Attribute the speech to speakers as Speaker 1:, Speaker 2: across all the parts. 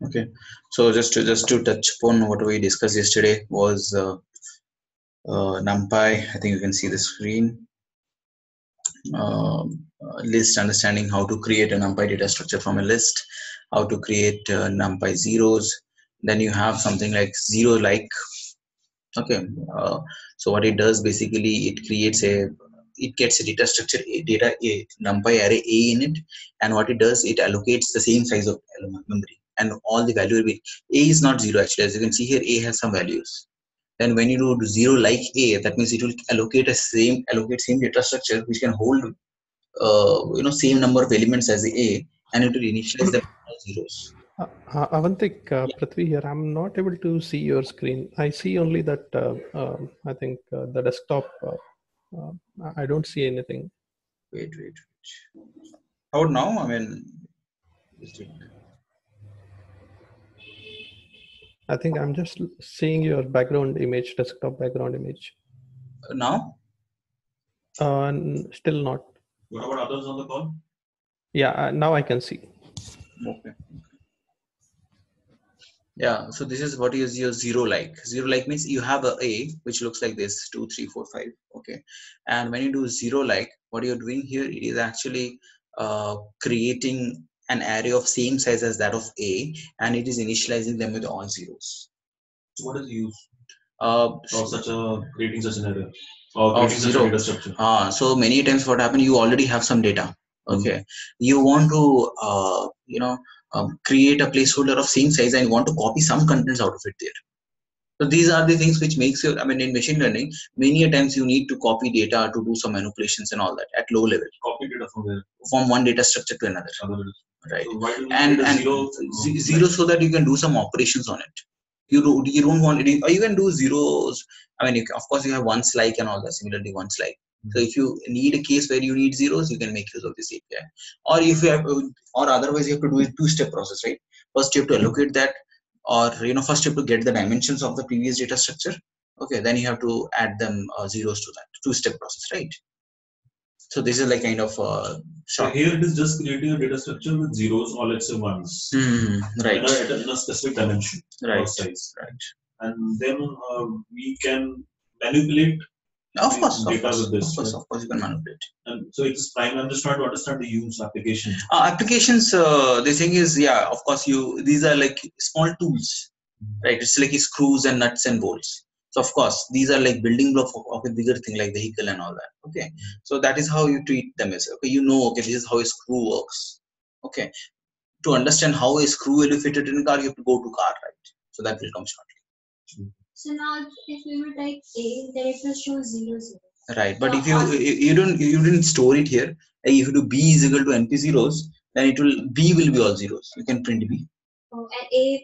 Speaker 1: Okay, so just to touch upon what we discussed yesterday was Numpy. I think you can see the screen. List, understanding how to create a Numpy data structure from a list, how to create Numpy zeros. Then you have something like zero like. Okay, so what it does basically, it gets a data structure, a Numpy array A in it, and what it does, it allocates the same size of memory, and all the value will be A is not zero actually. As you can see here, A has some values. Then when you do zero like A, that means it will allocate same data structure which can hold same number of elements as A, and it will initialize them as zeros.
Speaker 2: Avantik,
Speaker 1: Yeah.
Speaker 2: Prithvi here. I'm not able to see your screen. I see only that. I think the desktop. I don't see anything.
Speaker 1: Wait. How about now? I mean,
Speaker 2: I think I'm just seeing your background image, desktop background image.
Speaker 1: Now?
Speaker 2: Still not.
Speaker 3: What about others on the call?
Speaker 2: Yeah, now I can see.
Speaker 1: Okay. Yeah, so this is what is your zero like. Zero like means you have a which looks like this 2, 3, 4, 5. Okay, and when you do zero like, what you're doing here, it is actually creating an array of same size as that of A, and it is initializing them with all zeros.
Speaker 3: So what is the use of creating such an array or
Speaker 1: of
Speaker 3: creating
Speaker 1: zero
Speaker 3: such a data structure?
Speaker 1: So many times what happens, you already have some data. Okay, you want to create a placeholder of same size and want to copy some contents out of it there. So these are the things which makes you, I mean, in machine learning, many a times you need to copy data to do some manipulations and all that at low level.
Speaker 3: Copy data from where?
Speaker 1: From one data structure to another. Right.
Speaker 3: So why do we
Speaker 1: and zero so that you can do some operations on it. You don't want it, or you can do zeros. I mean, of course you have ones like and all that, similarly ones like. So if you need a case where you need zeros, you can make use of this API. Or if you have, or otherwise you have to do a two-step process, right? First you have to allocate that, or first you have to get the dimensions of the previous data structure. Okay, then you have to add them zeros to that two-step process, right? So this is like kind of short.
Speaker 3: So here it is just creating a data structure with zeros or let's say ones.
Speaker 1: Right.
Speaker 3: In a specific dimension or size.
Speaker 1: Right.
Speaker 3: And then we can manipulate data with this.
Speaker 1: Of course, you can manipulate.
Speaker 3: And so it's prime. I'm just trying to understand the use application.
Speaker 1: Applications. The thing is, yeah, of course, these are like small tools, right? It's like screws and nuts and bolts. So of course, these are like building blocks of a bigger thing like vehicle and all that. Okay, so that is how you treat them as okay. Okay, this is how a screw works. Okay, to understand how a screw will be fitted in a car, you have to go to car, right? So that will come shortly.
Speaker 4: So now, if we would type A, then it will show 0, 0.
Speaker 1: Right, but if you didn't store it here, like if you do B is equal to NP zeros, then B will be all zeros. You can print B.
Speaker 4: Oh, and A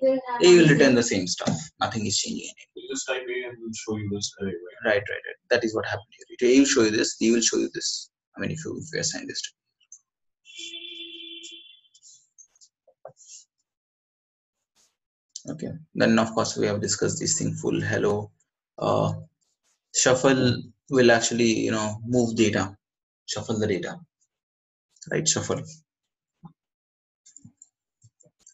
Speaker 4: will
Speaker 1: return the same stuff. Nothing is changing in it.
Speaker 3: You just type A and it will show you this array, right?
Speaker 1: Right. That is what happened here. A will show you this, B will show you this. I mean, if you assign this to. Okay, then of course we have discussed this thing full. Hello, shuffle will actually move data, shuffle the data, right? Shuffle,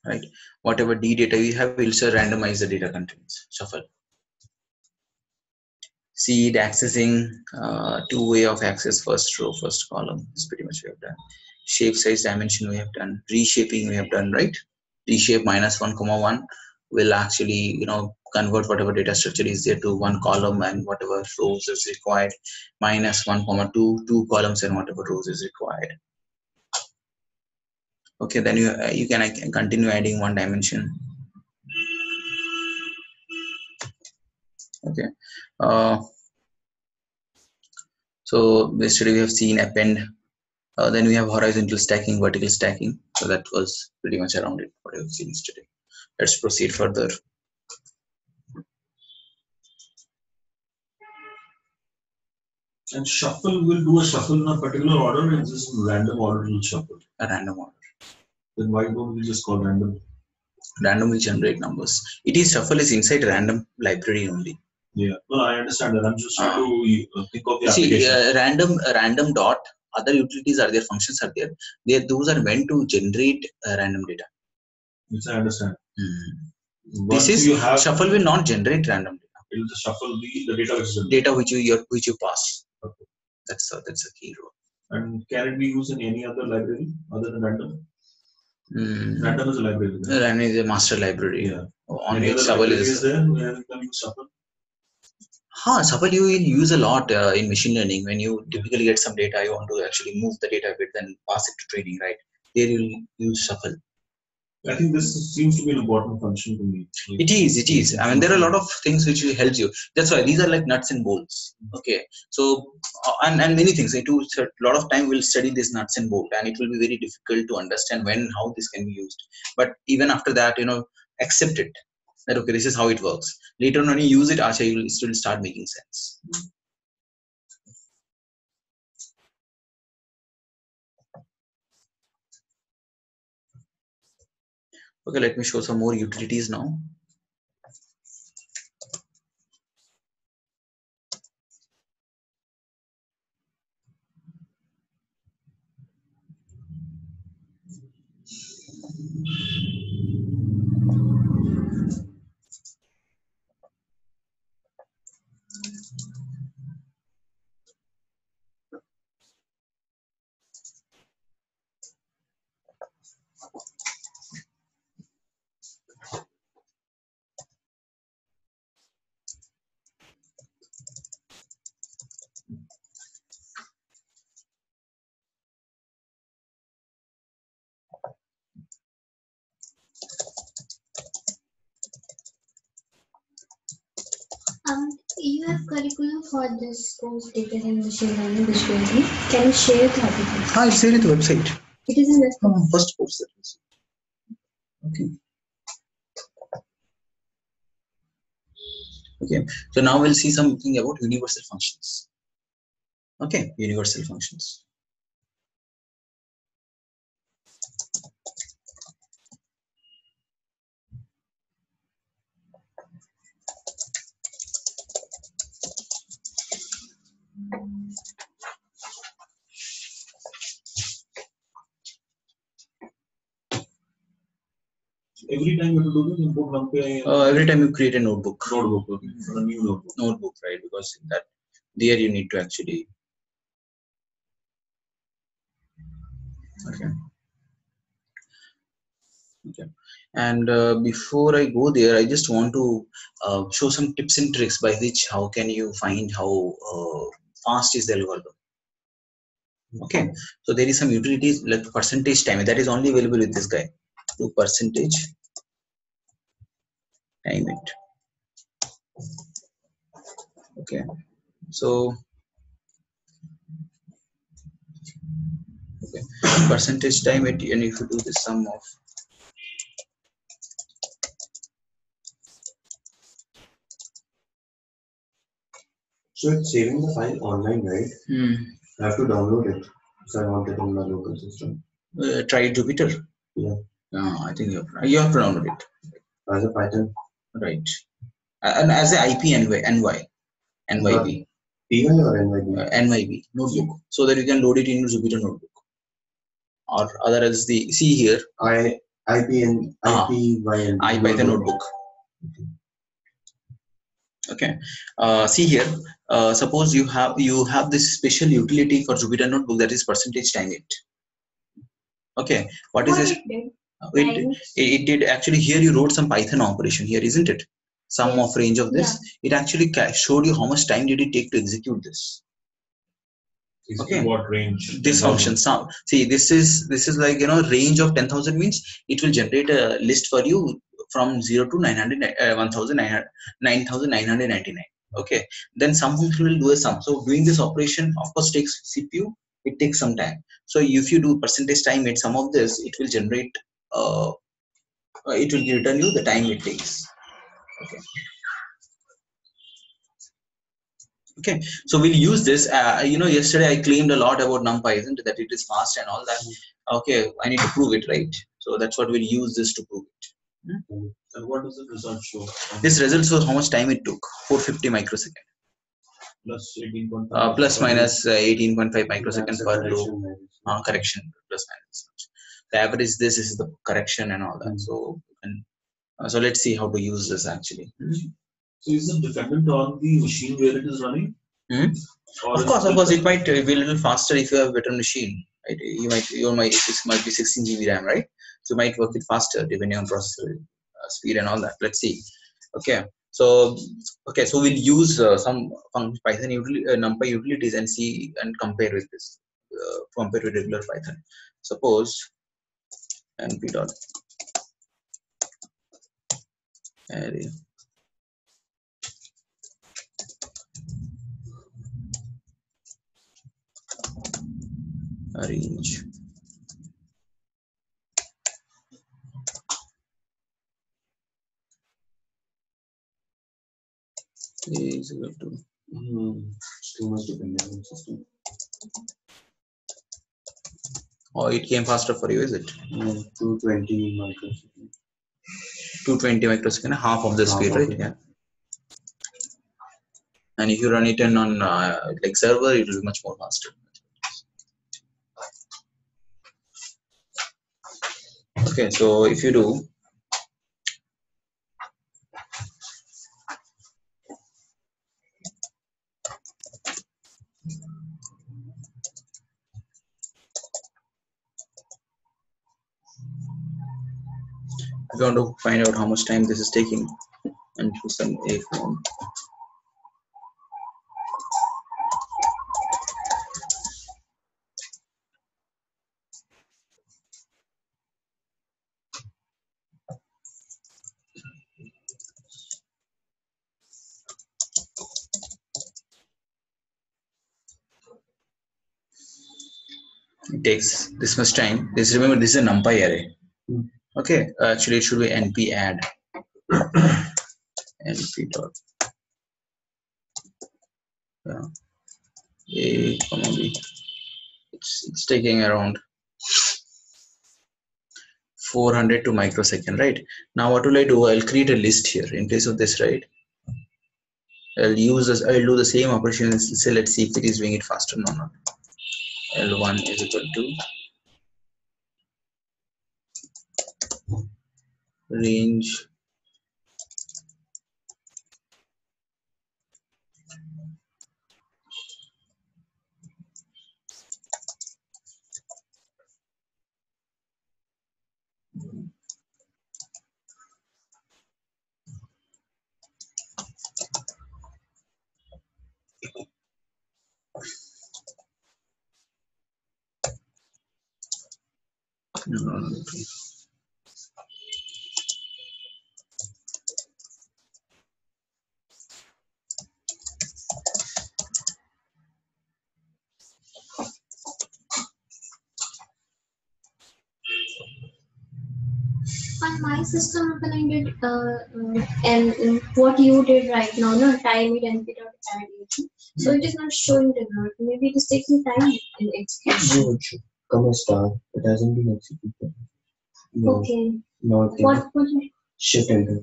Speaker 1: right? Whatever D data you have, will also randomize the data contents. Shuffle. Seed accessing, two-way of access, first row, first column. Is pretty much we have done. Shape, size, dimension we have done. Reshaping we have done, right? Reshape -1, will actually convert whatever data structure is there to one column and whatever rows is required. -1, 2 columns and whatever rows is required. Okay, then you can continue adding one dimension. Okay. So yesterday we have seen append. Then we have horizontal stacking, vertical stacking. So that was pretty much around it, what I've seen yesterday. Let's proceed further.
Speaker 3: And shuffle will do a shuffle in a particular order, or is this random order will shuffle?
Speaker 1: a random order.
Speaker 3: Then why don't we just call random?
Speaker 1: Random will generate numbers. It is shuffle is inside random library only.
Speaker 3: Yeah, no, I understand that. I'm just trying to think of the application.
Speaker 1: Random dot, other utilities are there, functions are there. Those are meant to generate random data.
Speaker 3: Which I understand.
Speaker 1: This is shuffle will not generate random data.
Speaker 3: It will just shuffle the
Speaker 1: data which you pass. Okay. That's a key role.
Speaker 3: And can it be used in any other library other than random? Random is a library.
Speaker 1: Random is a master library.
Speaker 3: Yeah.
Speaker 1: On
Speaker 3: any
Speaker 1: which
Speaker 3: other
Speaker 1: shuffle
Speaker 3: is there where you can use shuffle?
Speaker 1: Shuffle you will use a lot in machine learning. When you typically get some data, you want to actually move the data a bit, then pass it to training, right? There you will use shuffle.
Speaker 3: I think this seems to be an important function to me.
Speaker 1: It is. I mean, there are a lot of things which will help you. That's why these are like nuts and bolts. Okay. So, and many things. A lot of time we'll study this nuts and bolts, and it will be very difficult to understand how this can be used. But even after that, accept it. That okay, this is how it works. Later on when you use it, it will still start making sense. Okay, let me show some more utilities now.
Speaker 4: You have curriculum for this course data and machine learning visually. Can you share it?
Speaker 1: I'll share it to the website.
Speaker 4: It is in the
Speaker 1: first course. Okay. Okay. So now we'll see something about universal functions. Okay, universal functions.
Speaker 3: Every time you have to do this, import Numpy.
Speaker 1: Every time you create a notebook.
Speaker 3: Okay. A new notebook.
Speaker 1: Notebook, right? Because there you need to actually. Okay. Okay. And before I go there, I just want to show some tips and tricks by which how can you find how fast is the algorithm. Okay. So there is some utilities like percentage time that is only available with this guy. To percentage time it. Okay. So okay, percentage time it, and if you do the sum of
Speaker 5: so it's saving the file online, right? I have to download it if I want it on my local system.
Speaker 1: Try Jupyter.
Speaker 5: Yeah.
Speaker 1: I think you have to download it.
Speaker 5: As a Python.
Speaker 1: Right. And as a IP NYB.
Speaker 5: PY or NYB?
Speaker 1: NYB notebook, so that you can load it in Jupyter notebook. Or other as the see here.
Speaker 5: IPython
Speaker 1: notebook. Okay. See here. Suppose you have this special utility for Jupyter notebook, that is percentage time it. Okay. What is this? It did actually, here you wrote some Python operation here, isn't it? Sum of range of this. Yeah. It actually showed you how much time did it take to execute this.
Speaker 3: Okay. What range?
Speaker 1: This function. See, this is like range of 10,000 means it will generate a list for you from 0 to 9,999. Okay. Then some function will do a sum. So doing this operation of course takes CPU. It takes some time. So if you do percentage time at some of this, it will generate. It will return you the time it takes. Okay. Okay, so we'll use this. Yesterday I claimed a lot about Numpy, isn't it? That it is fast and all that. Okay, I need to prove it, right? So that's what we'll use this to prove it.
Speaker 3: And what does the result show?
Speaker 1: This result shows how much time it took, 450 microsecond.
Speaker 3: Plus 18.5.
Speaker 1: Plus minus 18.5 microsecond per loop. Correction, plus minus. The average, this is the correction and all that. So let's see how to use this actually.
Speaker 3: So is it dependent on the machine where it is running?
Speaker 1: Of course, it might be a little faster if you have a better machine, right? It might be 16 GB RAM, right? So you might work it faster depending on processor speed and all that. Let's see. So we'll use some Python NumPy utilities and see and compare with this, compare with regular Python. Suppose np dot array arrange is equal to
Speaker 5: too much dependent on system.
Speaker 1: Oh, it came faster for you, is it?
Speaker 5: 220 microsecond.
Speaker 1: 220 microsecond, half of the speed, right? Yeah. And if you run it on like server, it will be much more faster. Okay, so if you do if you want to find out how much time this is taking and do some A-form. It takes this much time. Remember, this is a NumPy array. Okay, actually it should be np add np dot a comma b. It's taking around 402 microsecond, right? Now what will I do? I'll create a list here in place of this, right? I'll do the same operation. So let's see if it is doing it faster or not. L1 is equal to range
Speaker 4: On my system, when I did and what you did right now, no time it and without add, so it is not showing the result. Maybe it is taking time in execution.
Speaker 5: No, it should come as star. It hasn't been executed. No.
Speaker 4: Okay.
Speaker 5: No.
Speaker 4: What?
Speaker 5: Shift enter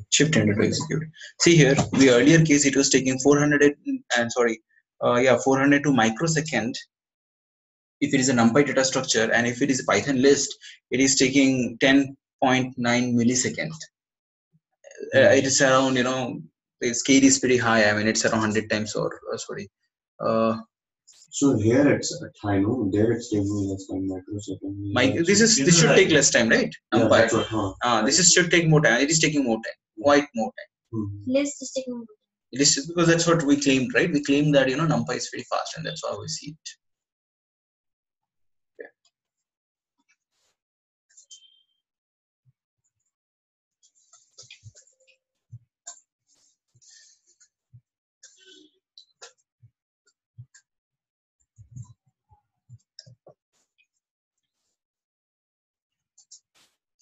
Speaker 1: to execute. See here, the earlier case it was taking 402 microsecond if it is a NumPy data structure, and if it is a Python list, it is taking 10.9 millisecond. It is around, the scale is pretty high. I mean, it's around 100 times or sorry.
Speaker 5: So here it's high, no? There it's taking less than microsecond.
Speaker 1: This should take less time, right?
Speaker 5: Yeah, that's what,
Speaker 1: this should take more time. It is taking more time, quite more time.
Speaker 4: Less is taking more time.
Speaker 1: It is because that's what we claimed, right? We claimed that NumPy is very fast, and that's how we see it.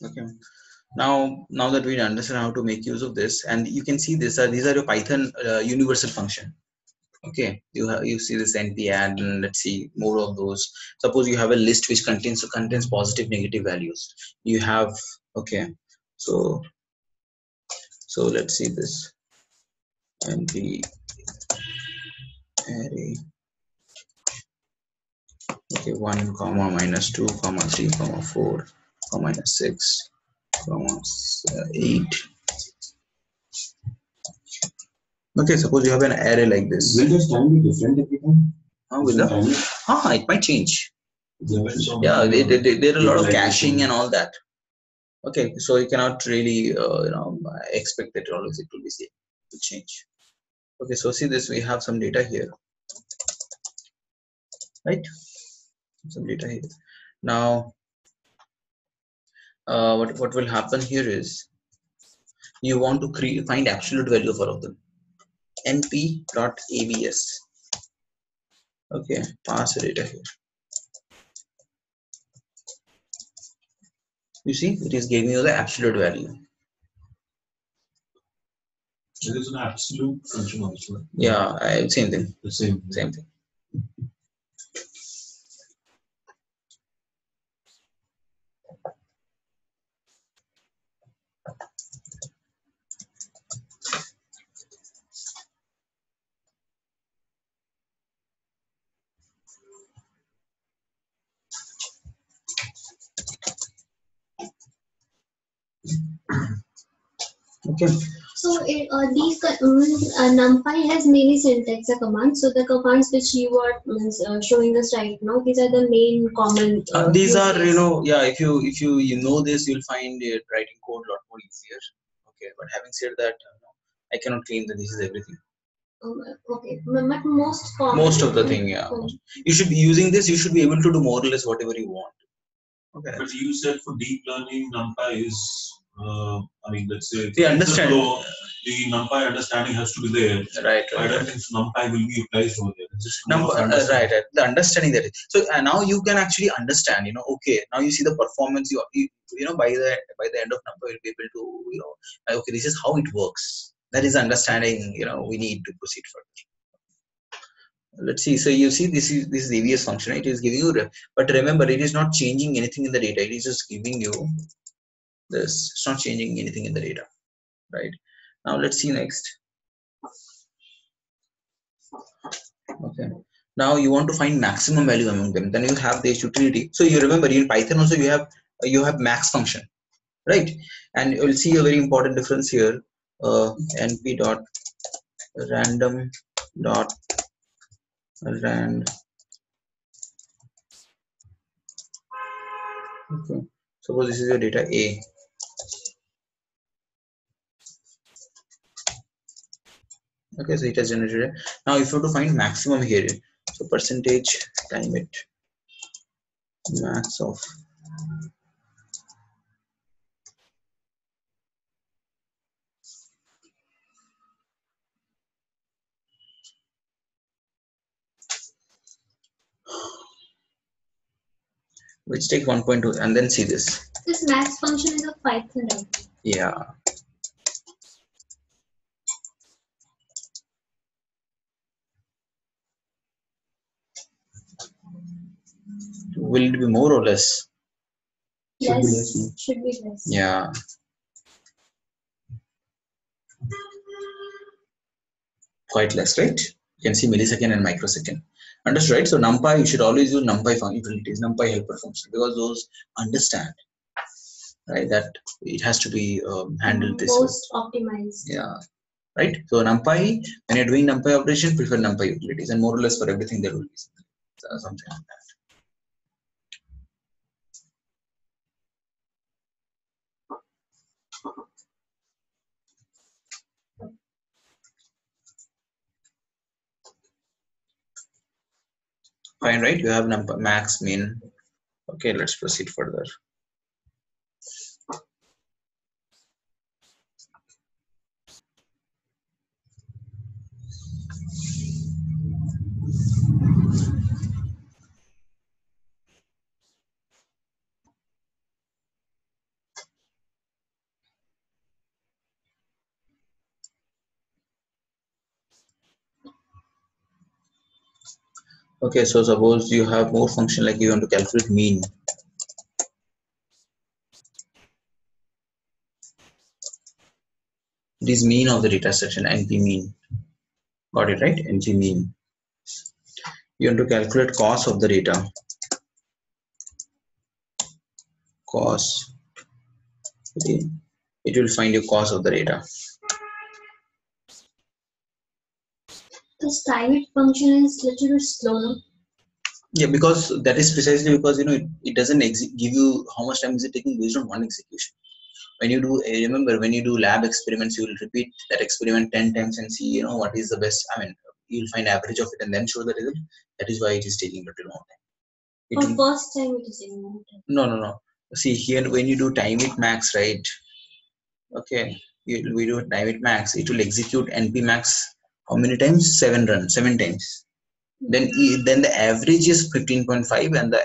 Speaker 1: Okay. Now that we understand how to make use of this, and you can see these are your Python universal function. Okay, you see this NP add, and let's see more of those. Suppose you have a list which contains positive negative values. You have, okay, so let's see this NP array. Okay, 1 comma minus 2 comma 3 comma 4 comma minus 6 comma 8. Okay, suppose you have an array like this.
Speaker 5: Will this time be different every time?
Speaker 1: It might change. Yeah, there are a lot of caching and all that. Okay, so you cannot really expect that always it will be same. It will change. Okay, so see this, we have some data here, right? Some data here. Now what will happen here is you want to find absolute value of all of them. np.abs. Okay, pass the data here. You see, it is giving you the absolute value.
Speaker 3: It is an absolute function also.
Speaker 1: Yeah, same thing.
Speaker 3: The same
Speaker 1: thing. Okay.
Speaker 4: So these Numpy has many syntax commands. So the commands which you are showing us right now, these are the main common.
Speaker 1: These are if you know this, you'll find writing code a lot more easier. Okay, but having said that, I cannot claim that this is everything.
Speaker 4: Okay, but most
Speaker 1: of the thing, yeah. You should be using this. You should be able to do more or less whatever you want. Okay.
Speaker 3: But you said for deep learning, Numpy is, let's say,
Speaker 1: the understand.
Speaker 3: The Numpy understanding has to be there.
Speaker 1: Right.
Speaker 3: I don't think Numpy will be replaced over there. It's just
Speaker 1: right. The understanding that is. So now you can actually understand. Okay. Now you see the performance. By the end of Numpy, you'll be able to okay, this is how it works. That is understanding. We need to proceed further. Let's see. So you see, this is ABS function. It is giving you, but remember, it is not changing anything in the data. It is just giving you this. It's not changing anything in the data, right? Now let's see next. Okay. Now you want to find maximum value among them. Then you have this utility. So you remember, in Python also you have max function, right? And you will see a very important difference here. np dot random dot rand. Okay. Suppose this is your data A. Okay, so it has generated. Now if you have to find maximum here, so percentage time it max of which take 1.2 and then see this.
Speaker 4: This max function is a Python, right?
Speaker 1: Yeah. Will it be more or less?
Speaker 4: Should be less.
Speaker 1: Yeah. Quite less, right? You can see millisecond and microsecond. Understood, right? So NumPy, you should always use NumPy utilities, NumPy helper function, because those understand, right, that it has to be handled this
Speaker 4: most optimized.
Speaker 1: Yeah. Right? So NumPy, when you're doing NumPy operation, prefer NumPy utilities, and more or less for everything there will be something like that. Fine, right? You have NumPy max, min. Okay, let's proceed further. Okay, so suppose you have more function, like you want to calculate mean. It is mean of the data section, NP mean. Got it, right? NP mean. You want to calculate cost of the data. Cost. Okay. It will find your cost of the data.
Speaker 4: This private function is little bit slow.
Speaker 1: Yeah, because that is precisely because it doesn't give you how much time is it taking based on one execution. When you do, remember, when you do lab experiments, you will repeat that experiment 10 times and see what is the best. I mean, you'll find average of it and then show the result. That is why it is taking a little more time.
Speaker 4: For first time it is taking more time.
Speaker 1: No. See here, when you do time it max, right? Okay, we do time it max. It will execute NP max how many times? 7 times. Then the average is 15.5 and the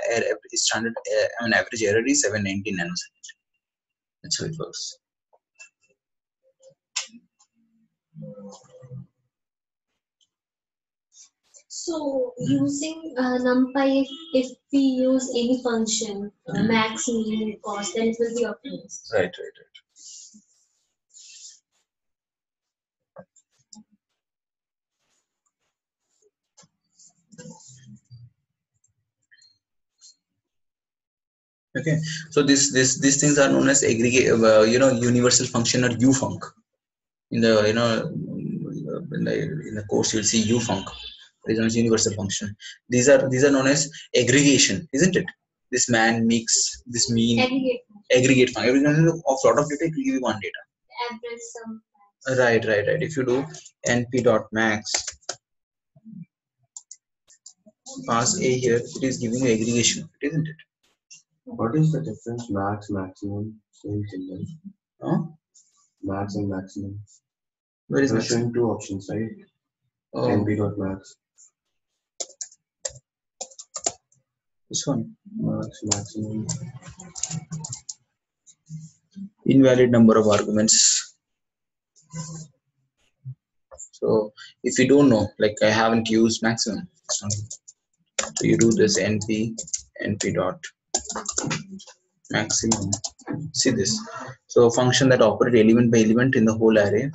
Speaker 1: standard average error is 790 nanoseconds. That's how it works.
Speaker 4: So using Numpy, if we use any function, max, mean, cost, then it will be optimized.
Speaker 1: Right. Okay, so these things are known as aggregate, universal function or ufunc. In the in the course you'll see ufunc. It is known as universal function. These are known as aggregation, isn't it? This man mix, this mean, aggregate function. Every of lot of data, it will give you one data.
Speaker 4: Average sum.
Speaker 1: Right. If you do np dot max pass a here, it is giving you aggregation, isn't it?
Speaker 5: What is the difference? Max, maximum, same thing, right? Max and maximum.
Speaker 1: Where is
Speaker 5: We're
Speaker 1: maximum?
Speaker 5: showing two options, right? NP dot max.
Speaker 1: This one.
Speaker 5: Max, maximum.
Speaker 1: Invalid number of arguments. So if you don't know, like I haven't used maximum, so you do this np dot maximum. See this. So function that operate element by element in the whole array.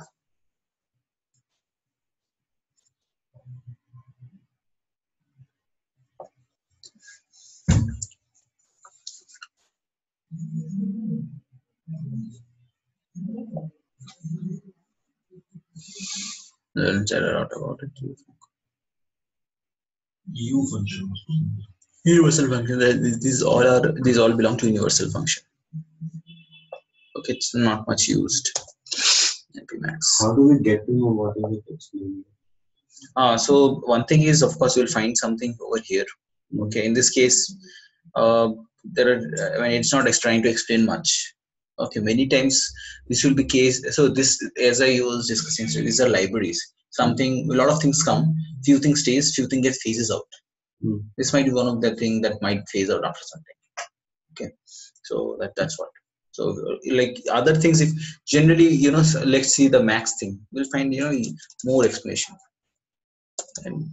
Speaker 1: Let's chat out about it.
Speaker 3: U function.
Speaker 1: Universal function. These all belong to universal function. Okay, it's not much used. NP max.
Speaker 5: How do we get to know what is it explaining?
Speaker 1: So one thing is, of course, you'll find something over here. Okay, in this case, there are. I mean, it's not trying to explain much. Okay, many times this will be case. So this, as I was discussing, so these are libraries. A lot of things come, few things stays, few things get phases out. This might be one of the thing that might phase out after some time. Okay, so that's what. So like other things, if generally let's see the max thing, we'll find more explanation. And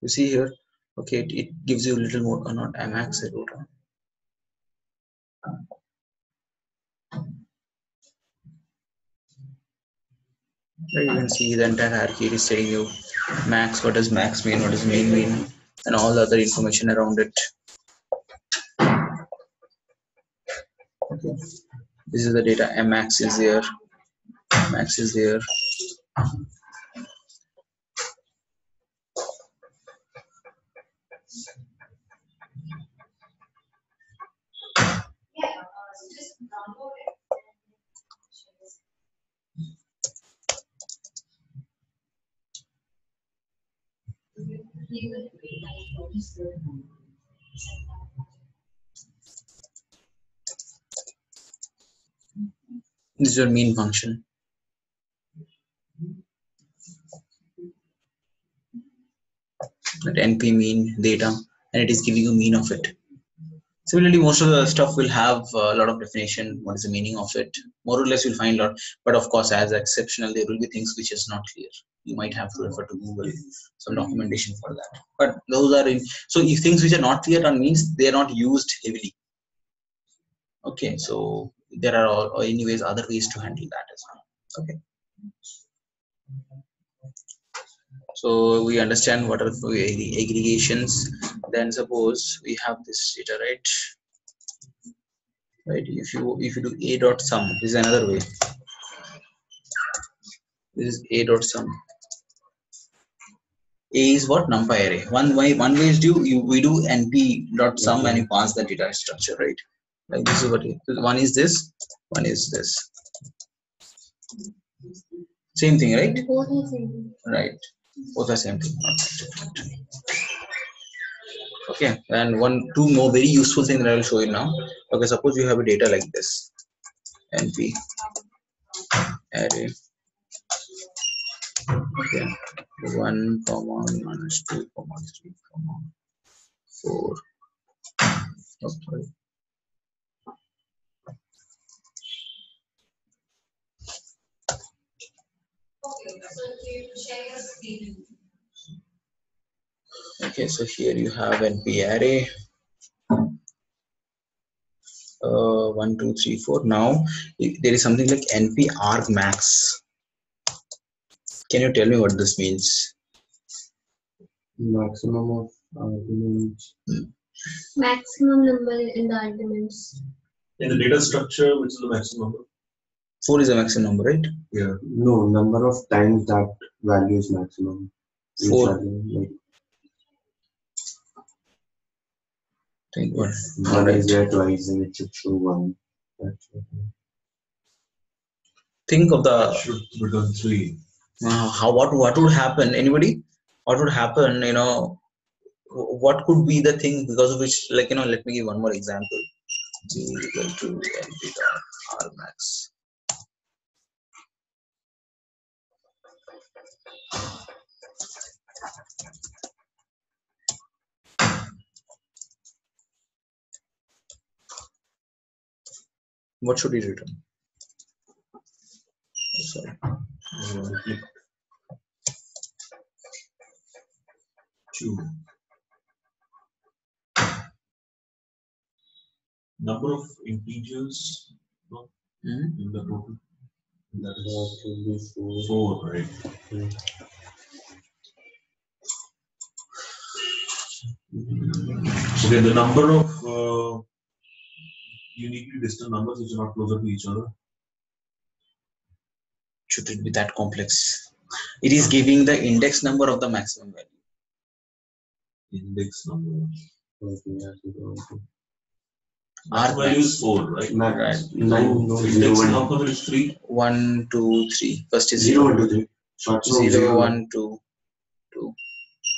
Speaker 1: you see here, okay, it gives you a little more, or not max I wrote on. There you can see the entire hierarchy. It is telling you max, what does max mean, what does mean mean, and all the other information around it. Okay, this is the data. Max is there, max is there. This is your mean function. That NP mean data, and it is giving you mean of it. Similarly, most of the stuff will have a lot of definition. What is the meaning of it? More or less, you'll find a lot. But of course, as exceptional, there will be things which is not clear. You might have to refer to Google, some documentation for that. But those are in. So if things which are not clear, means they are not used heavily. Okay, so there are anyways other ways to handle that as well. Okay. So we understand what are the aggregations. Then suppose we have this data, right? Right. If you do a dot sum, this is another way. This is a dot sum. A is what? Numpy array. One way is we do np dot sum and you pass the data structure, right? Like this is what one is this, one is this. Same thing, right?
Speaker 4: Both are same.
Speaker 1: Right. Both are same thing. Not different. Okay. And two more very useful thing that I will show you now. Okay. Suppose you have a data like this. np array. Okay. 1, minus 2, 3, 4. Oh, sorry. Okay, so here you have np array. 1, 2, 3, 4. Now there is something like np argmax. Can you tell me what this means?
Speaker 5: Maximum of arguments.
Speaker 4: Maximum number in the arguments.
Speaker 3: In the data structure, which is the maximum number?
Speaker 1: 4 is the maximum number, right?
Speaker 5: Yeah. No, number of times that value is maximum.
Speaker 1: 4.
Speaker 5: Like,
Speaker 1: think what?
Speaker 5: One is there twice and it should show 1.
Speaker 1: Think of the.
Speaker 3: That should return 3.
Speaker 1: What would happen? Anybody? What would happen? What could be the thing because of which, like, let me give one more example. G equal to np dot argmax. What should he return? Sorry.
Speaker 3: 2. Number of integers in the total. That is 4, right? Okay, the number of uniquely distant numbers which are not closer to each other.
Speaker 1: Should it be that complex? It is giving the index number of the maximum value.
Speaker 3: Index number.
Speaker 1: Our
Speaker 3: value is 4, right?
Speaker 1: Right.
Speaker 3: Index number is 3.
Speaker 1: 1, 2, 3. First is
Speaker 5: 0, 1, 2, 3.
Speaker 1: 0, 1, 2, 2.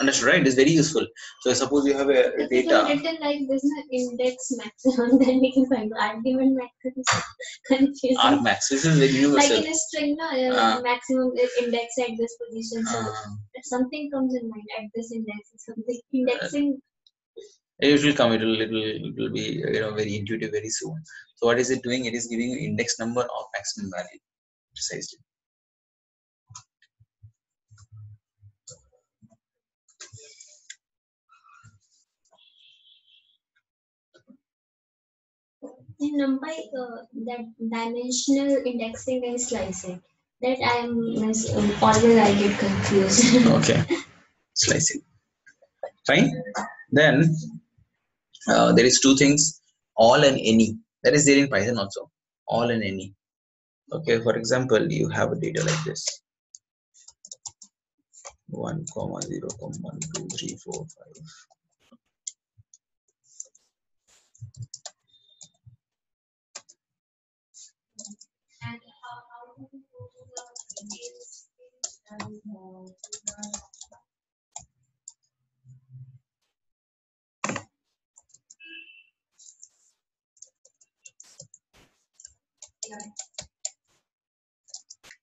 Speaker 1: Understood, right? It's very useful. So suppose you have a
Speaker 4: if
Speaker 1: data.
Speaker 4: If it is written like this, index maximum, then we can find argument maximum. Confusing.
Speaker 1: Argmax. This is very universal.
Speaker 4: Like in a string, maximum index at this position. So if something comes in mind at this index, something indexing.
Speaker 1: It will come. It will be very intuitive very soon. So what is it doing? It is giving you index number of maximum value precisely.
Speaker 4: In Numpy, that dimensional indexing and slicing, that always I get confused.
Speaker 1: Okay, slicing. Fine. Then there is two things: all and any. That is there in Python also. All and any. Okay. For example, you have a data like this: 1, 0, 1, 2, 3, 4, 5.
Speaker 4: And how do we go to the details and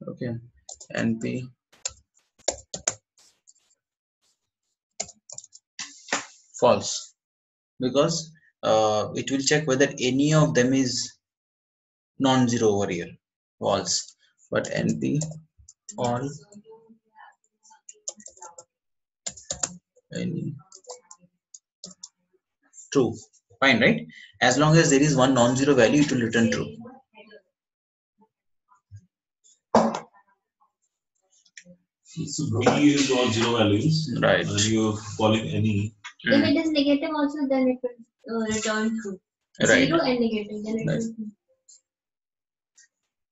Speaker 1: Okay, np false, because it will check whether any of them is non-zero over here, false. But NP all any true, fine, right? As long as there is one non-zero value, it will return true.
Speaker 3: So B is all zero values,
Speaker 1: right?
Speaker 3: And you're calling any.
Speaker 4: If it is negative also, then it will return true.
Speaker 1: Right.
Speaker 4: Zero and negative, then it will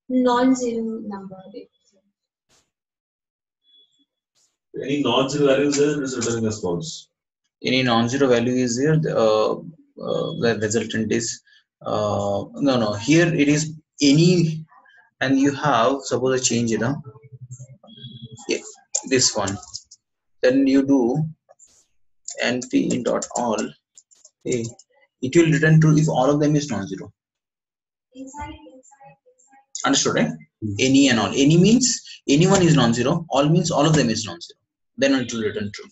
Speaker 4: non-zero number.
Speaker 3: Any non-zero values there is returning as false.
Speaker 1: Any non-zero value is here, the resultant is no, here it is any, and you have, suppose I change it, this one, then you do np dot all, it will return true if all of them is non-zero. Understood, right? Any and all. Any means anyone is non-zero, all means all of them is non-zero, then it will return true.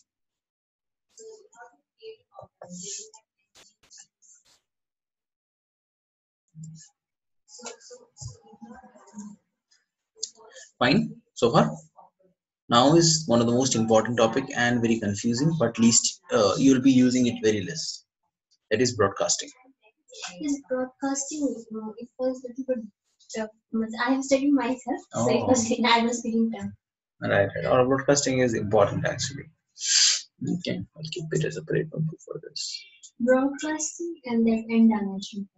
Speaker 1: Fine so far. Now is one of the most important topic and very confusing, but least you will be using it very less. That is broadcasting.
Speaker 4: Is broadcasting, it was a little bit tough. I have studied myself, so it was, I was feeling tough.
Speaker 1: Right. Our broadcasting is important actually. Okay, I'll keep it as a separate notebook for this.
Speaker 4: Broadcasting and then end dimension.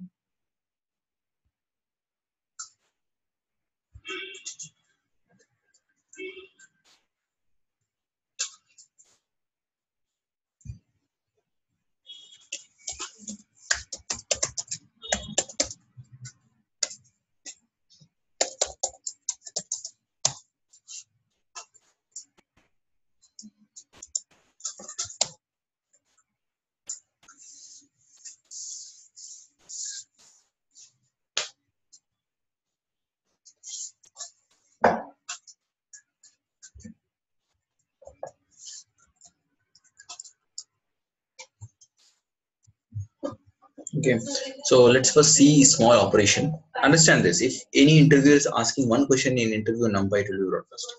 Speaker 1: Okay, so let's first see small operation. Understand this: if any interviewer is asking one question in interview Numpy, it will be broadcast.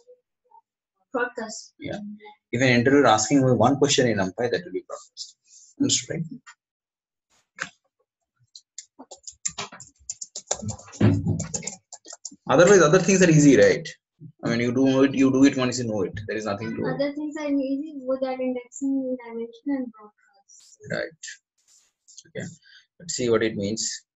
Speaker 4: Broadcast.
Speaker 1: Yeah. If an interviewer asking one question in Numpy, that will be broadcast. Understood, right? Otherwise, other things are easy, right? I mean, you do it once you know it. There is nothing to.
Speaker 4: Other things are easy, both that indexing, dimension, and broadcast.
Speaker 1: Right. Okay. Let's see what it means.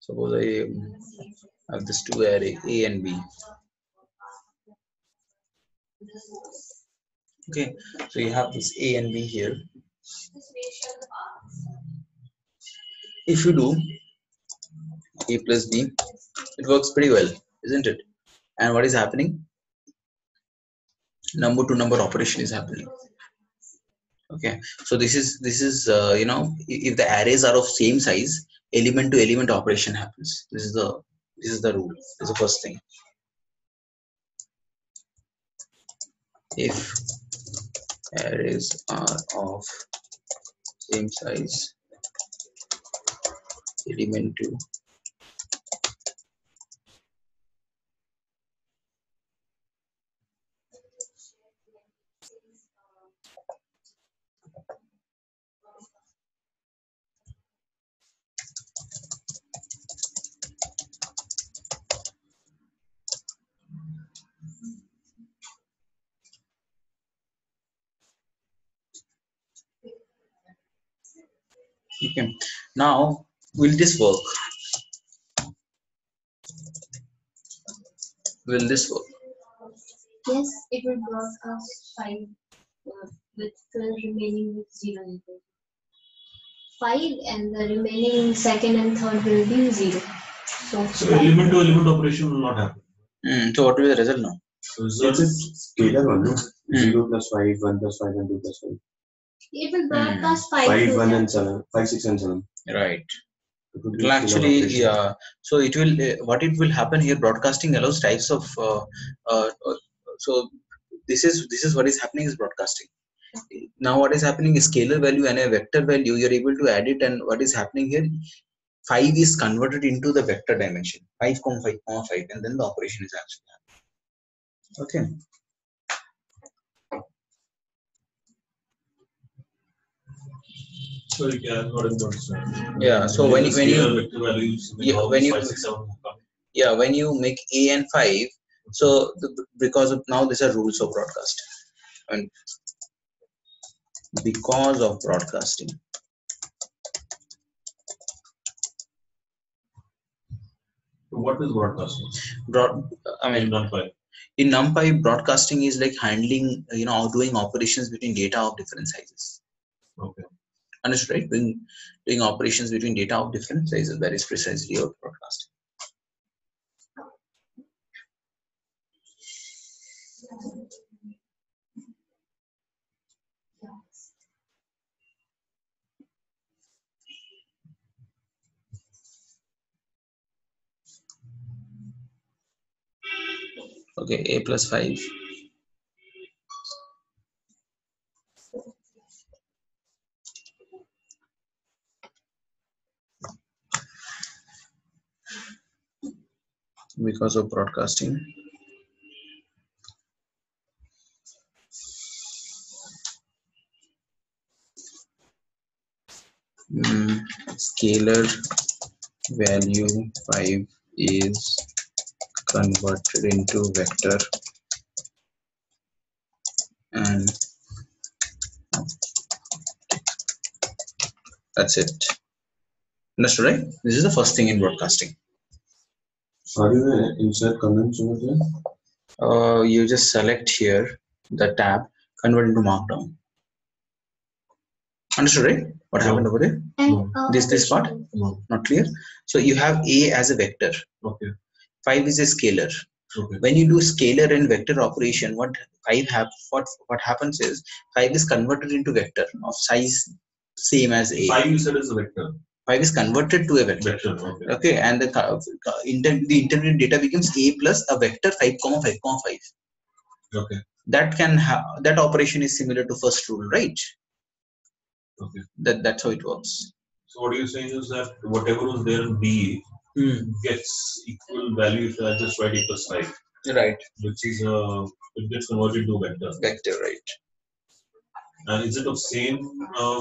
Speaker 1: Suppose I have this two array A and B. Okay, so you have this A and B here. If you do A plus B, it works pretty well, isn't it? And what is happening? Number to number operation is happening. Okay, so this is you know, if the arrays are of same size, element to element operation happens. This is the rule. This is the first thing. If arrays are of same size, element to okay. Now, will this work? Will this work?
Speaker 4: Yes, it will broadcast 5 with the remaining with 0 and 2. 5 and the remaining second and third will be 0. So
Speaker 3: element to element operation will not happen.
Speaker 1: So what will be the result now?
Speaker 5: So it's a scalar one, no? 0 plus 5, 1 plus 5, and 2 plus 5.
Speaker 4: It will broadcast
Speaker 5: 5, 1 and 7, 5, 6 and 7.
Speaker 1: Right. It will actually, yeah. So it will. What it will happen here? Broadcasting allows types of so this is what is happening is broadcasting. Now what is happening is scalar value and a vector value, you're able to add it, and what is happening here, 5 is converted into the vector dimension, 5, 5, 5, and then the operation is actually happening. Okay.
Speaker 3: So you can not understand.
Speaker 1: Yeah. So when you
Speaker 3: vector values,
Speaker 1: when you
Speaker 3: 5, 6, 7
Speaker 1: when you make a and 5, so because of now these are rules of broadcast, and because of broadcasting.
Speaker 3: What is broadcasting?
Speaker 1: In NumPy, broadcasting is like handling, doing operations between data of different sizes.
Speaker 3: Okay.
Speaker 1: Understood, right? Doing operations between data of different sizes. That is precisely what broadcasting. Okay, a plus 5. Because of broadcasting. Scalar value 5 is converted into vector, and that's it. Understood, right? This is the first thing in broadcasting.
Speaker 5: How do you insert comments over there?
Speaker 1: You just select here the tab, convert into markdown. Understood, right? What happened over there? This part?
Speaker 3: No.
Speaker 1: Not clear? So you have a as a vector.
Speaker 3: Okay.
Speaker 1: 5 is a scalar.
Speaker 3: Okay.
Speaker 1: When you do scalar and vector operation, what happens is 5 is converted into vector of size same as a.
Speaker 3: 5 you said is a vector.
Speaker 1: 5 is converted to a vector. Okay, and the intermediate data becomes a plus a vector 5, 5, 5.
Speaker 3: Okay.
Speaker 1: That operation is similar to first rule, right?
Speaker 3: Okay.
Speaker 1: That's how it works.
Speaker 3: So what you're saying is that whatever was there in B gets equal value if I just write a plus 5.
Speaker 1: Right.
Speaker 3: Which is it gets converted to vector.
Speaker 1: Vector, right.
Speaker 3: And is it of same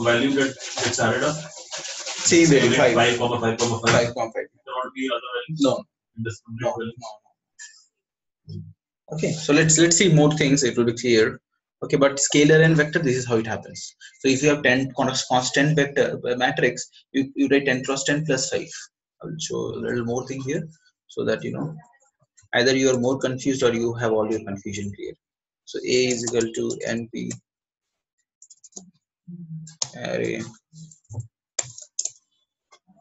Speaker 3: value that gets added up?
Speaker 1: Same value, 5,
Speaker 3: 5, 5, 5.
Speaker 1: Cannot
Speaker 3: be other values?
Speaker 1: No. Okay, so let's see more things, it will be clear. Okay, but scalar and vector, this is how it happens. So if you have 10 constant vector matrix, you write 10 cross 10 plus 5. I will show a little more thing here so that either you are more confused or you have all your confusion clear. So A is equal to NP array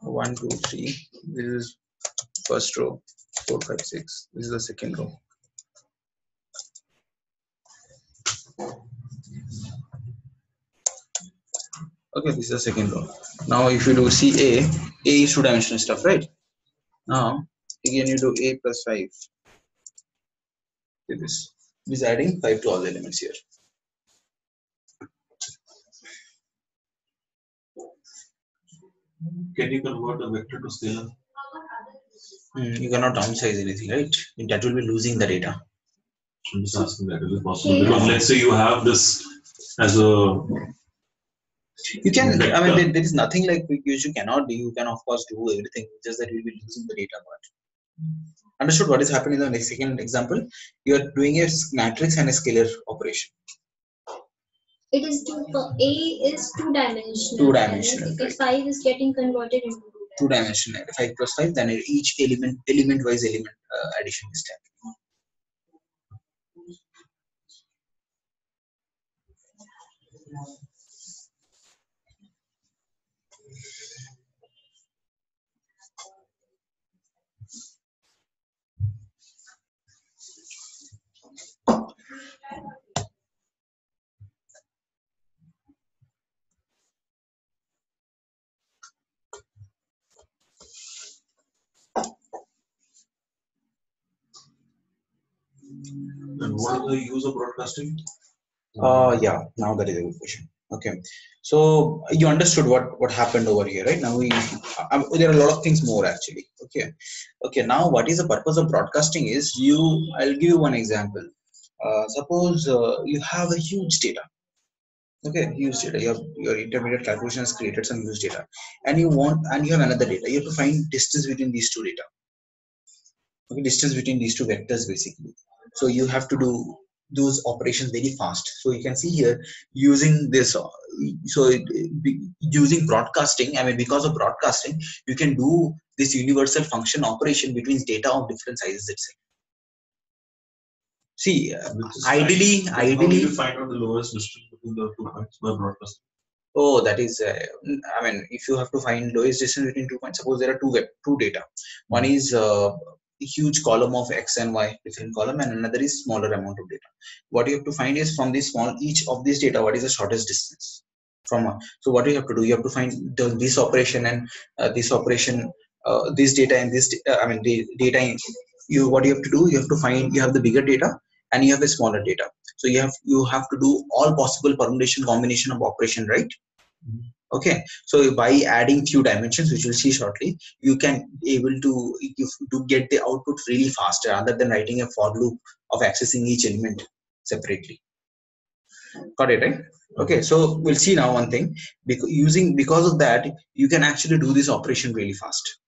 Speaker 1: 1, 2, 3. This is first row, 4, 5, 6. This is the second row. Okay, this is the second row. Now if you do CA, A is 2-dimensional stuff, right? Now again you do A plus 5. This is adding 5 to all the elements here.
Speaker 3: Can you convert a vector to scalar?
Speaker 1: You cannot downsize anything, right? That will be losing the data.
Speaker 3: I'm just asking that, is it possible? Because let's say you have this as a...
Speaker 1: You can, vector. I mean, there is nothing like you cannot do. You can, of course, do everything, just that you will be losing the data part. Understood what is happening in the second example? You are doing a matrix and a scalar operation.
Speaker 4: It is A is 2-dimensional.
Speaker 1: 2-dimensional.
Speaker 4: If 5 is getting converted into
Speaker 1: 2-dimensional. 5 plus 5, then each element-wise addition is done.
Speaker 3: And what is the use of broadcasting?
Speaker 1: Yeah, now that is a good question. Okay, so you understood what happened over here, right? Now there are a lot of things more actually. Okay. Now what is the purpose of broadcasting? Is I'll give you one example. Suppose you have a huge data. Okay, huge data. Your intermediate calculation has created some huge data, and you have another data. You have to find distance between these two data. Okay, distance between these two vectors basically. So you have to do those operations very fast. So you can see here using this using broadcasting, I mean because of broadcasting you can do this universal function operation between data of different sizes itself. See, ideally
Speaker 3: how do you find out the lowest distance between the 2 points by broadcasting?
Speaker 1: Oh, that is, I mean, if you have to find lowest distance between 2 points, suppose there are two data. One is a huge column of x and y, different column, and another is smaller amount of data. What you have to find is from this each of these data, what is the shortest distance from. So what you have to do, you have to find this operation and this operation, this data and this, I mean, the data. What you have to do, you have to find, you have the bigger data and you have a smaller data. So you have to do all possible permutation combination of operation, right? Okay, so by adding few dimensions, which we'll see shortly, you can able to get the output really faster rather than writing a for loop of accessing each element separately. Got it, right? Okay, so we'll see now one thing. Because of that, you can actually do this operation really fast.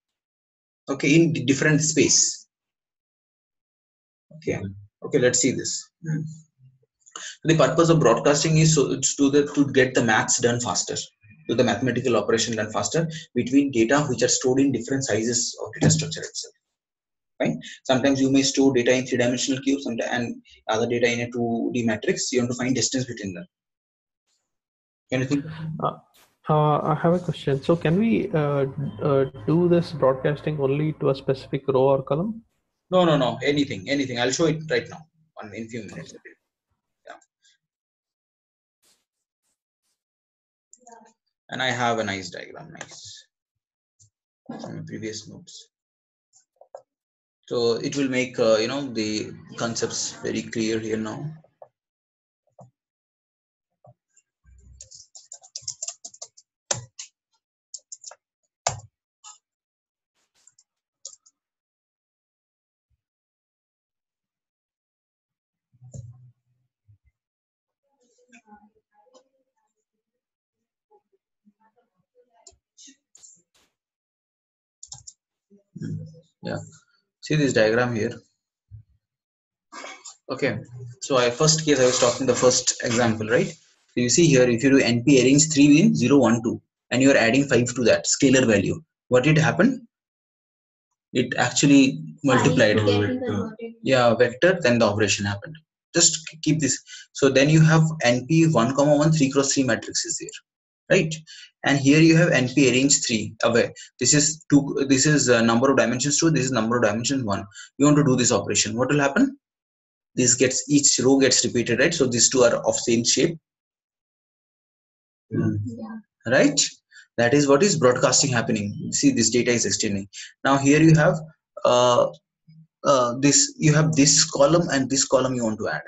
Speaker 1: Okay, in different space. Okay, let's see this. The purpose of broadcasting is to get the maths done faster, to the mathematical operation done faster between data which are stored in different sizes of data structure itself. Right? Sometimes you may store data in 3-dimensional cubes and other data in a 2D matrix. You want to find distance between them. Anything?
Speaker 2: I have a question. So can we do this broadcasting only to a specific row or column?
Speaker 1: No. Anything. I'll show it right now in few minutes. Yeah. And I have a nice diagram, nice, from my previous notes. So it will make the concepts very clear here now. Yeah, see this diagram here. Okay, so first case I was talking the first example, right? So you see here, if you do np arrange 3 within 0 1 2 and you are adding 5 to that scalar value, what did happen? It actually multiplied. Yeah, vector, then the operation happened. Just keep this. So then you have np 1 comma 1 3 cross 3 matrix is there, right? And here you have np arrange 3 away. This is 2, this is number of dimensions 2, this is number of dimensions 1. You want to do this operation, what will happen? This gets, each row gets repeated, right? So these two are of same shape. Right? That is what is broadcasting happening. See, this data is extending. Now here you have this column and this column you want to add.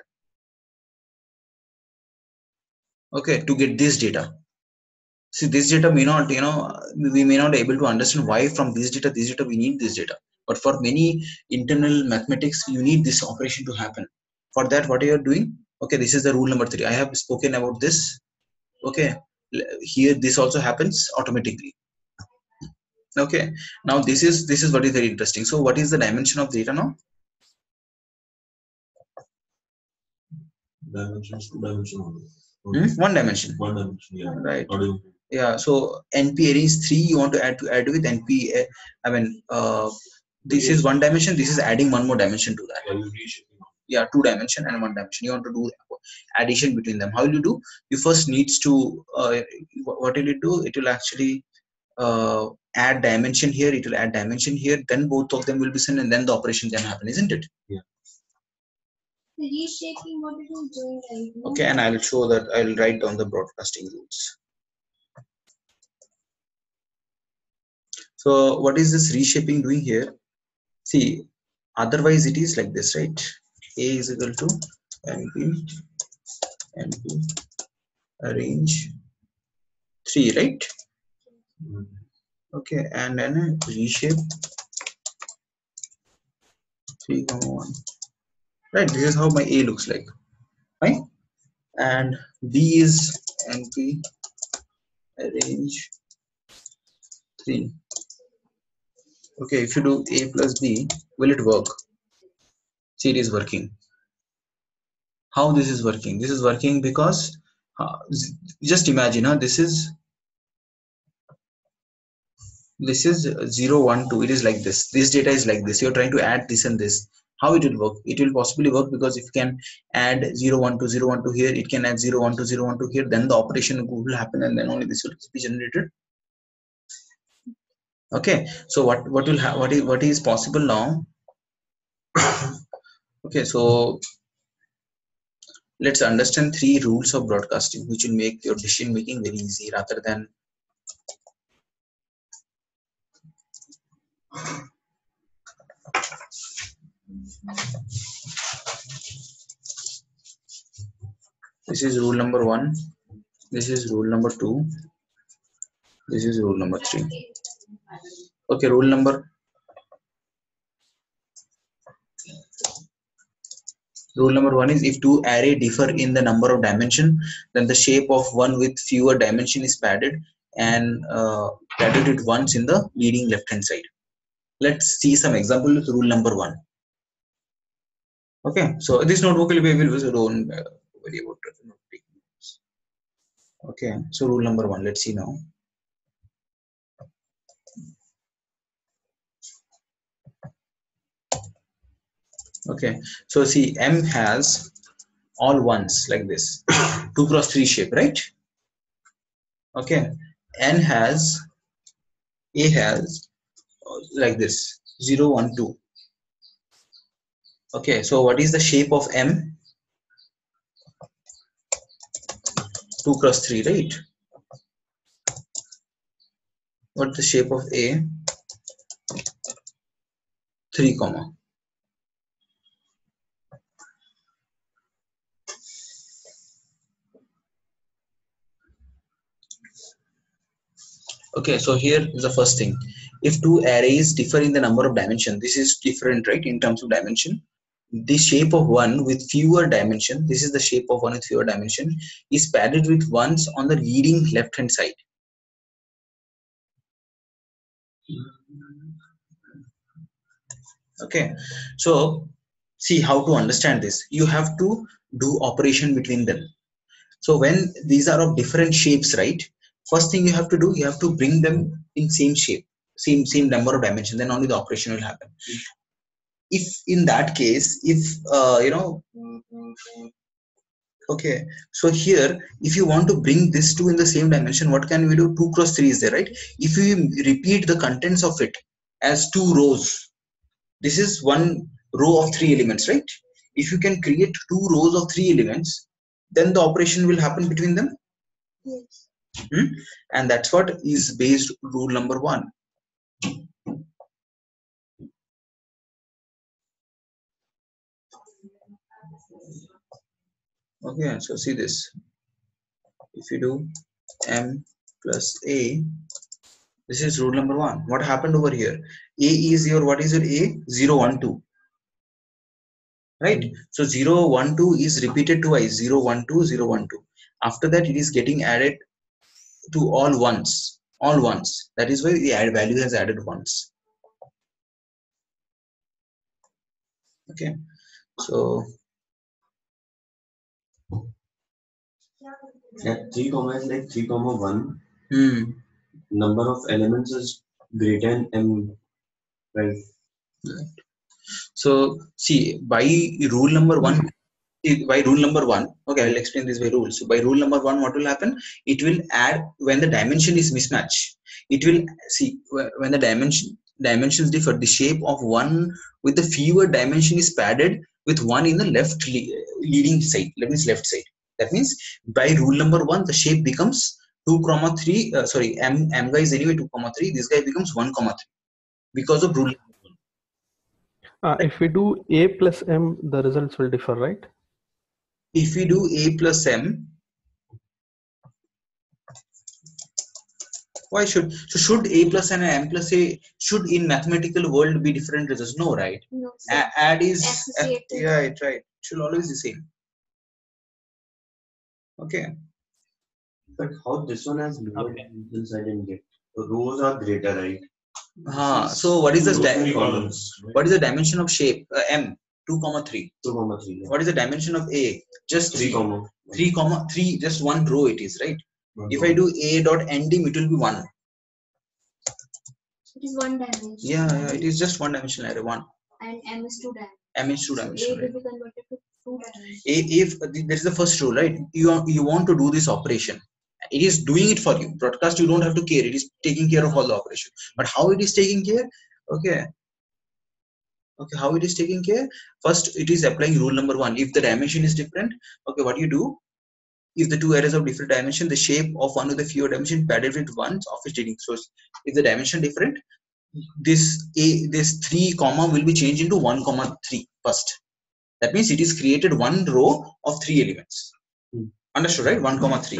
Speaker 1: Okay, to get this data. See, this data may not, we may not be able to understand why from this data we need this data. But for many internal mathematics, you need this operation to happen. For that, what you are doing? Okay, this is the rule number 3. I have spoken about this. Okay, here this also happens automatically. Okay, now this is what is very interesting. So what is the dimension of data now?
Speaker 3: Dimensions, 2 dimension only.
Speaker 1: 1 dimension.
Speaker 3: 1 dimension, yeah.
Speaker 1: Right. Yeah, so np arrange 3 you want to add with np, I mean this is 1 dimension, this is adding 1 more dimension to that. Yeah, 2 dimension and 1 dimension. You want to do addition between them. How will you do? You first needs to what will it do? It will actually add dimension here, it will add dimension here, then both of them will be sent and then the operation can happen, isn't it?
Speaker 3: Yeah.
Speaker 4: Reshaping, what it is doing right now.
Speaker 1: Okay, and I will show that. I will write down the broadcasting rules. So what is this reshaping doing here? See, otherwise it is like this, right? A is equal to np arrange 3, right? Okay, and then reshape 3, 1. Right, this is how my A looks like, right? And B is np arrange 3. Okay, if you do A plus B, will it work? See, it is working. How this is working? This is working because just imagine, this is 0 1 2. It is like this data is like this. You're trying to add this and this. How it will work? It will possibly work because if you can add 0 1 2 0 1 2 here, it can add 0 1 2 0 1 2 here, then the operation will happen and then only this will be generated. Okay, so what is possible now? Okay, so let's understand 3 rules of broadcasting which will make your decision making very easy rather than this is rule number 1, this is rule number 2, this is rule number 3. Okay, rule number 1 is if two array differ in the number of dimension, then the shape of one with fewer dimension is padded and padded it once in the leading left hand side. Let's see some example with rule number 1. Okay, so this notebook will be available, so don't worry about it. Okay, so rule number 1, let's see now. Okay, so see, M has all ones like this 2 cross 3 shape, right? Okay, A has like this 0 1 2. Okay, so what is the shape of M? 2 cross 3, right? What's the shape of A? 3 comma. Okay, so here is the first thing. If two arrays differ in the number of dimension, this is different, right, in terms of dimension. The shape of one with fewer dimension, this is the shape of one with fewer dimension, is padded with ones on the leading left hand side. Okay, so see how to understand this. You have to do operation between them. So when these are of different shapes, right, first thing you have to do, you have to bring them in same shape, same number of dimension, then only the operation will happen. If in that case, if okay, so here if you want to bring this two in the same dimension, what can we do? 2 cross 3 is there, right? If we repeat the contents of it as 2 rows, this is one row of 3 elements, right? If you can create 2 rows of 3 elements, then the operation will happen between them.
Speaker 4: Yes.
Speaker 1: And that's what is based rule number 1. Okay, so see this. If you do M plus A, this is rule number 1. What happened over here? A is your, what is your A? 0 1 2. Right? So 0 1 2 is repeated twice. 0 1 2 0 1 2. After that, it is getting added to all ones. All ones. That is why the add value has added once. Okay. So
Speaker 5: yeah, 3 comma is like 3 comma 1. Number of elements is greater than M, right?
Speaker 1: So see, by rule number 1, okay, I'll explain this by rule. So by rule number 1, what will happen? It will add when the dimension is mismatched. It will see when the dimensions differ. The shape of one with the fewer dimension is padded with one in the left leading side. That means left side. That means by rule number 1, the shape becomes 2 comma 3. Sorry, M guy is anyway 2 comma 3. This guy becomes 1 comma 3 because of rule.
Speaker 2: If we do A plus M, the results will differ, right?
Speaker 1: if we do a plus m, why should a plus n and m plus a should in mathematical world be different results? No, right?
Speaker 4: No,
Speaker 1: Add is
Speaker 4: associated.
Speaker 1: yeah, right. Should always be the same. Okay.
Speaker 5: But how this one has more dimensions I didn't get. The rows are greater, right?
Speaker 1: So what is the
Speaker 3: columns?
Speaker 1: what is the dimension of shape m? 2,3.
Speaker 5: 2,3.
Speaker 1: What is the dimension of a? Just
Speaker 5: 3,
Speaker 1: 3,3. Just one row it is, right? If I do a dot ndim, it will be 1.
Speaker 4: It is one dimension.
Speaker 1: Yeah, it is just one dimensional array, 1.
Speaker 4: And m is 2 dimensional.
Speaker 1: M is 2 dimensional.
Speaker 4: A will be converted to 2 dimensional.
Speaker 1: If there is the first rule, right? You want to do this operation. It is doing it for you. Broadcast, you don't have to care. It is taking care of all the operation. But how it is taking care? Okay, how it is taking care? First, it is applying rule number 1. If the dimension is different, okay, what you do? If the two arrays of different dimension, the shape of one of the fewer dimension padded with ones of its leading source. If the dimension different, this 3 comma will be changed into 1 comma 3 first. That means it is created one row of 3 elements. Understood, right? 1 comma 3.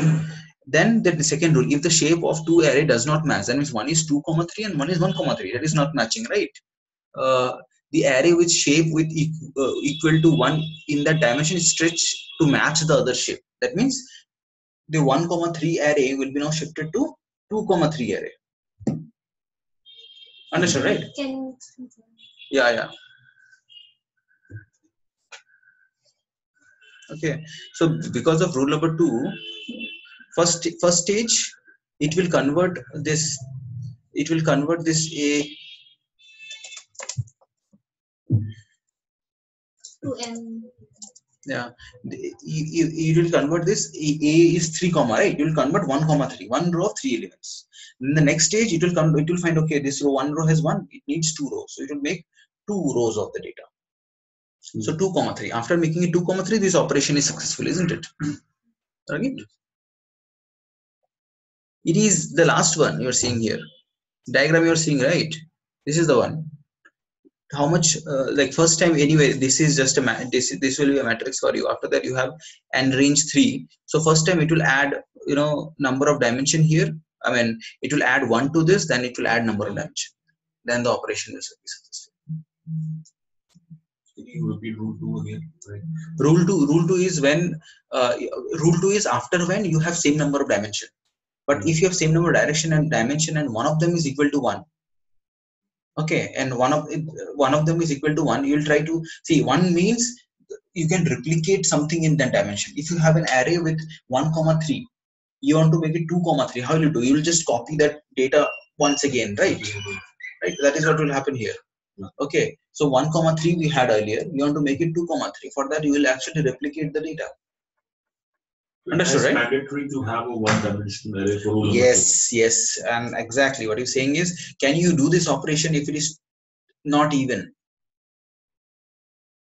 Speaker 1: Then the second rule, if the shape of two array does not match, that means one is 2 comma 3 and one is 1 comma 3. That is not matching, right? The array with shape with equal to 1 in that dimension is stretched to match the other shape. That means the 1 comma 3 array will be now shifted to 2 comma 3 array. Understood, right? Yeah. Okay, so because of rule number 2, first stage, it will convert this a
Speaker 4: to m.
Speaker 1: Yeah, you will convert this a is 3 comma, right? You will convert 1 comma 3, one row of 3 elements. In the next stage, it will find, okay, this row, one row has 1, it needs 2 rows, so it will make 2 rows of the data. So 2 comma 3. After making it 2 comma 3, this operation is successful, isn't it? Right? It is the last one you are seeing here. Diagram you are seeing, right? This is the one. How much like first time anyway, this is just a this will be a matrix for you. After that you have n range 3. So first time it will add number of dimension here. I mean it will add 1 to this, then it will add number of dimension. Then the operation will be successful.
Speaker 3: Can you repeat rule 2 again? Right.
Speaker 1: Rule 2 is when rule 2 is after when you have same number of dimension. But if you have same number of direction and dimension and one of them is equal to 1, okay, and one of them is equal to 1, you will try to see. 1 means you can replicate something in that dimension. If you have an array with 1 comma 3, you want to make it 2 comma 3, how will you do? You will just copy that data once again, right? That is what will happen here. Okay, so 1 comma 3 we had earlier, you want to make it 2 comma 3. For that you will actually replicate the data. Understood, right?
Speaker 3: It's mandatory to have a one-dimensional array for rule.
Speaker 1: Yes, and exactly what you're saying is, can you do this operation if it is not even?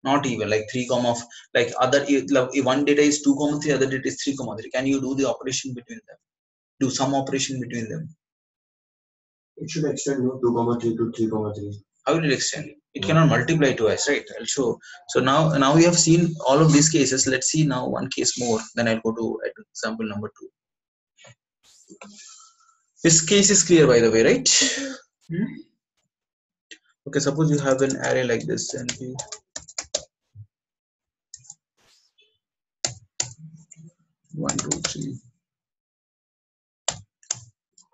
Speaker 1: Not even, like 3 comma, like other, if one data is 2 comma 3, other data is 3 comma 3. Can you do the operation between them? Do some operation between them?
Speaker 5: It should extend 2 comma 3 to 3 comma 3.
Speaker 1: How will it extend? It cannot multiply twice, right? I'll show. So now we have seen all of these cases. Let's see now one case more. Then I'll go to example number 2. This case is clear, by the way, right? Okay, suppose you have an array like this, and 1, 2, 3,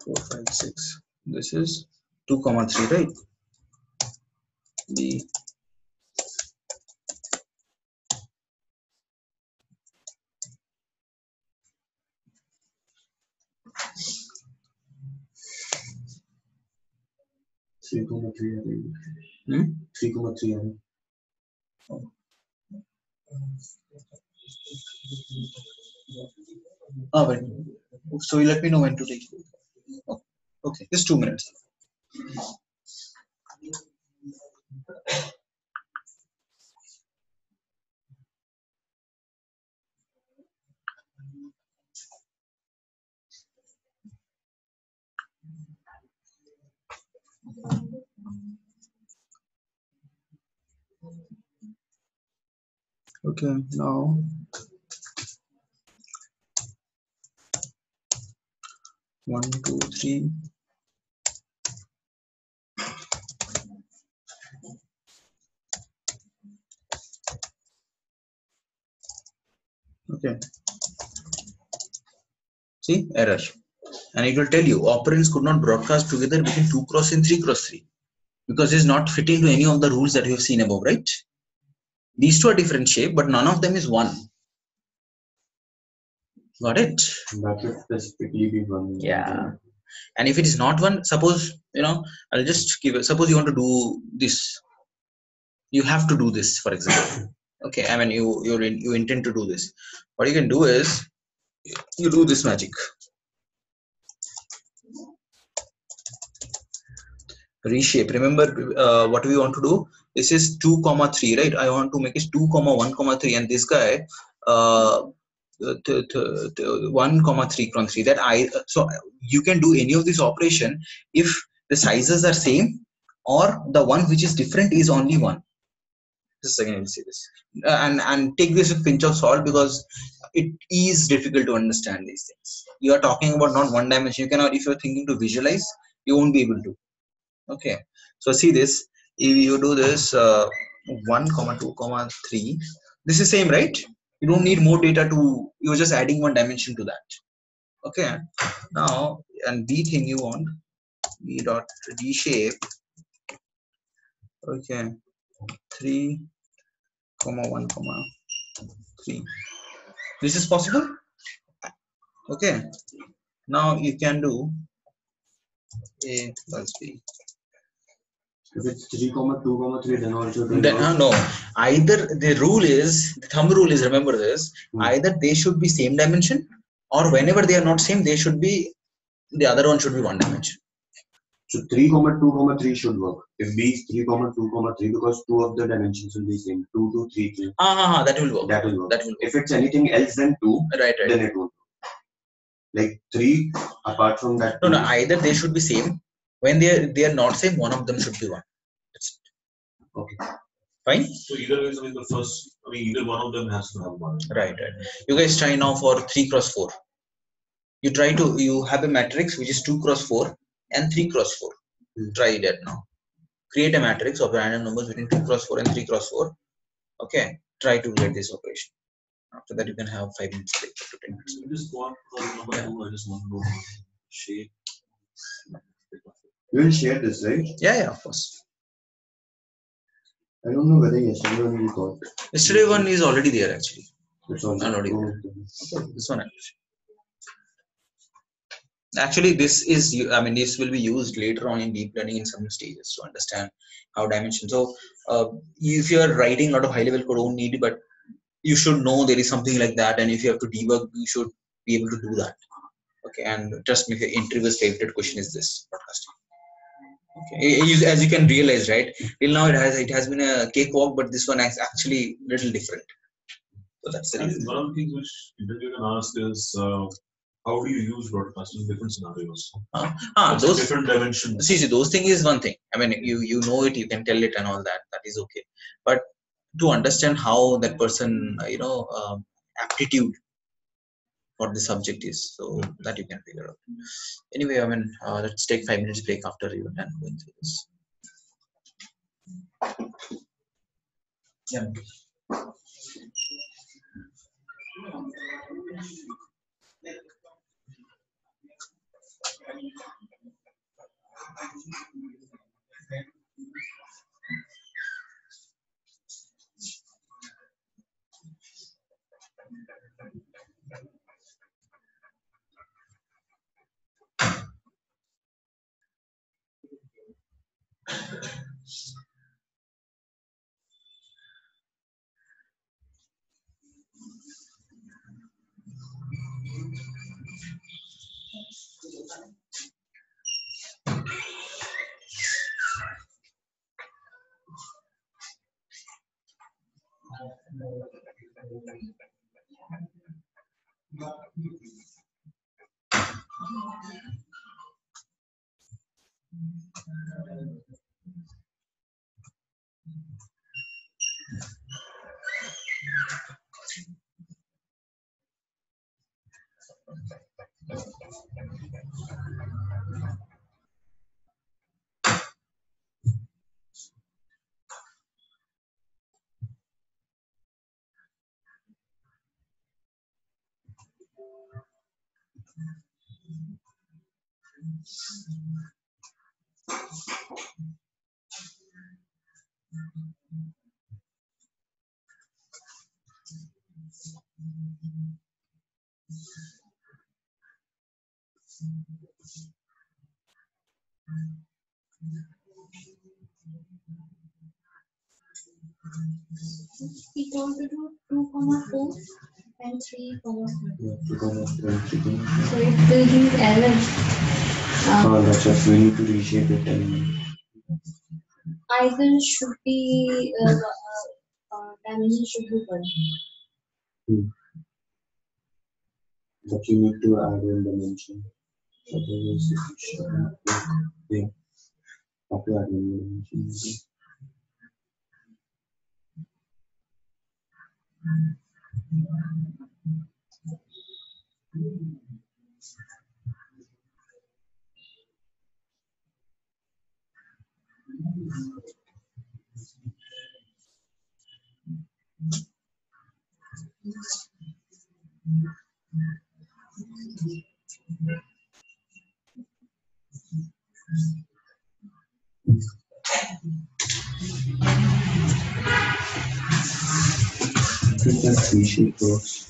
Speaker 1: 4, 5, 6. This is 2 comma 3, right? B.
Speaker 5: Three comma 3 array. 3 comma 3 array.
Speaker 1: Wait. So you let me know when to take it. Okay, just 2 minutes. Okay, now 1, 2, 3. Okay. See, error. And it will tell you operands could not broadcast together between 2 cross and 3 cross 3 because it's not fitting to any of the rules that you have seen above, right? These two are different shape, but none of them is one. Got it?
Speaker 5: That should specifically be one.
Speaker 1: Yeah. And if it is not one, suppose, I'll just give it, suppose you want to do this. You have to do this, for example. Okay, I mean, you intend to do this. What you can do is, you do this magic. Reshape. Remember what we want to do. This is 2, 3, right? I want to make it 2, 1, 3, and this guy 1, 3, 3. So you can do any of this operation if the sizes are same or the one which is different is only one. Just a second, I will see this and take this with a pinch of salt because it is difficult to understand these things. You are talking about not one dimension. You cannot, if you're thinking to visualize, you won't be able to. Okay, so see this. If you do this 1, 2, 3, this is same, right? You don't need more data to. You're just adding one dimension to that. Okay, now and B thing you want B dot reshape. Okay, 3, 1, 3. This is possible. Okay, now you can do A plus B.
Speaker 5: If it's 3, 2, 3, then also
Speaker 1: no. Either the rule is, the thumb rule is, remember this, either they should be same dimension or whenever they are not same, they should be, the other one should be one dimension.
Speaker 5: So 3, 2, 3 should work. If B is 3, 2, 3, because two of the dimensions will be same. 2, 2, 3, 3.
Speaker 1: That will work.
Speaker 5: That will work.
Speaker 1: That will work.
Speaker 5: If it's anything else than 2,
Speaker 1: right.
Speaker 5: Then it won't. Like 3, apart from that.
Speaker 1: No, either they should be same. When they are not same, one of them should be one. That's it.
Speaker 5: Okay.
Speaker 1: Fine.
Speaker 3: So either way, the first, either one of them has to have one.
Speaker 1: Right. You guys try now for 3 cross 4. You have a matrix which is 2 cross 4 and 3 cross 4. Try that now. Create a matrix of random numbers between 2 cross 4 and 3 cross 4. Okay. Try to get this operation. After that, you can have 5 minutes break to 10 minutes.
Speaker 3: Just go on number 2. I just want to know shape.
Speaker 5: You will share this, right?
Speaker 1: Yeah, of course.
Speaker 5: I don't know whether yesterday one we got.
Speaker 1: Yesterday one is already there actually.
Speaker 5: It's already there.
Speaker 1: Okay, this one actually this is, this will be used later on in deep learning in some stages to understand how dimensions. So if you are writing a lot of high level code, don't need it, but you should know there is something like that, and if you have to debug, you should be able to do that. Okay, and trust me, the interview's favorite question is this broadcasting. Okay, as you can realize, right? Till now it has been a cakewalk, but this one is actually little different. So that's the reason.
Speaker 3: One of the things which you can ask is how do you use broadcasting in different scenarios?
Speaker 1: Those
Speaker 3: different dimensions.
Speaker 1: See, those things is one thing. You know it, you can tell it and all that. That is okay. But to understand how that person, aptitude for the subject is, so that you can figure out. Anyway, let's take 5 minutes break after you're done going through this. Yeah.
Speaker 4: We want to do 2,4 and 3,4.
Speaker 5: Yeah, 2,4 and 3,4.
Speaker 4: So it will give error.
Speaker 5: That's just we need to reshape it and
Speaker 4: Either should be dimension should be 1.
Speaker 5: but you need to add in dimension. Otherwise, it should not work. Yeah, have to add in dimension. I think that reshape works.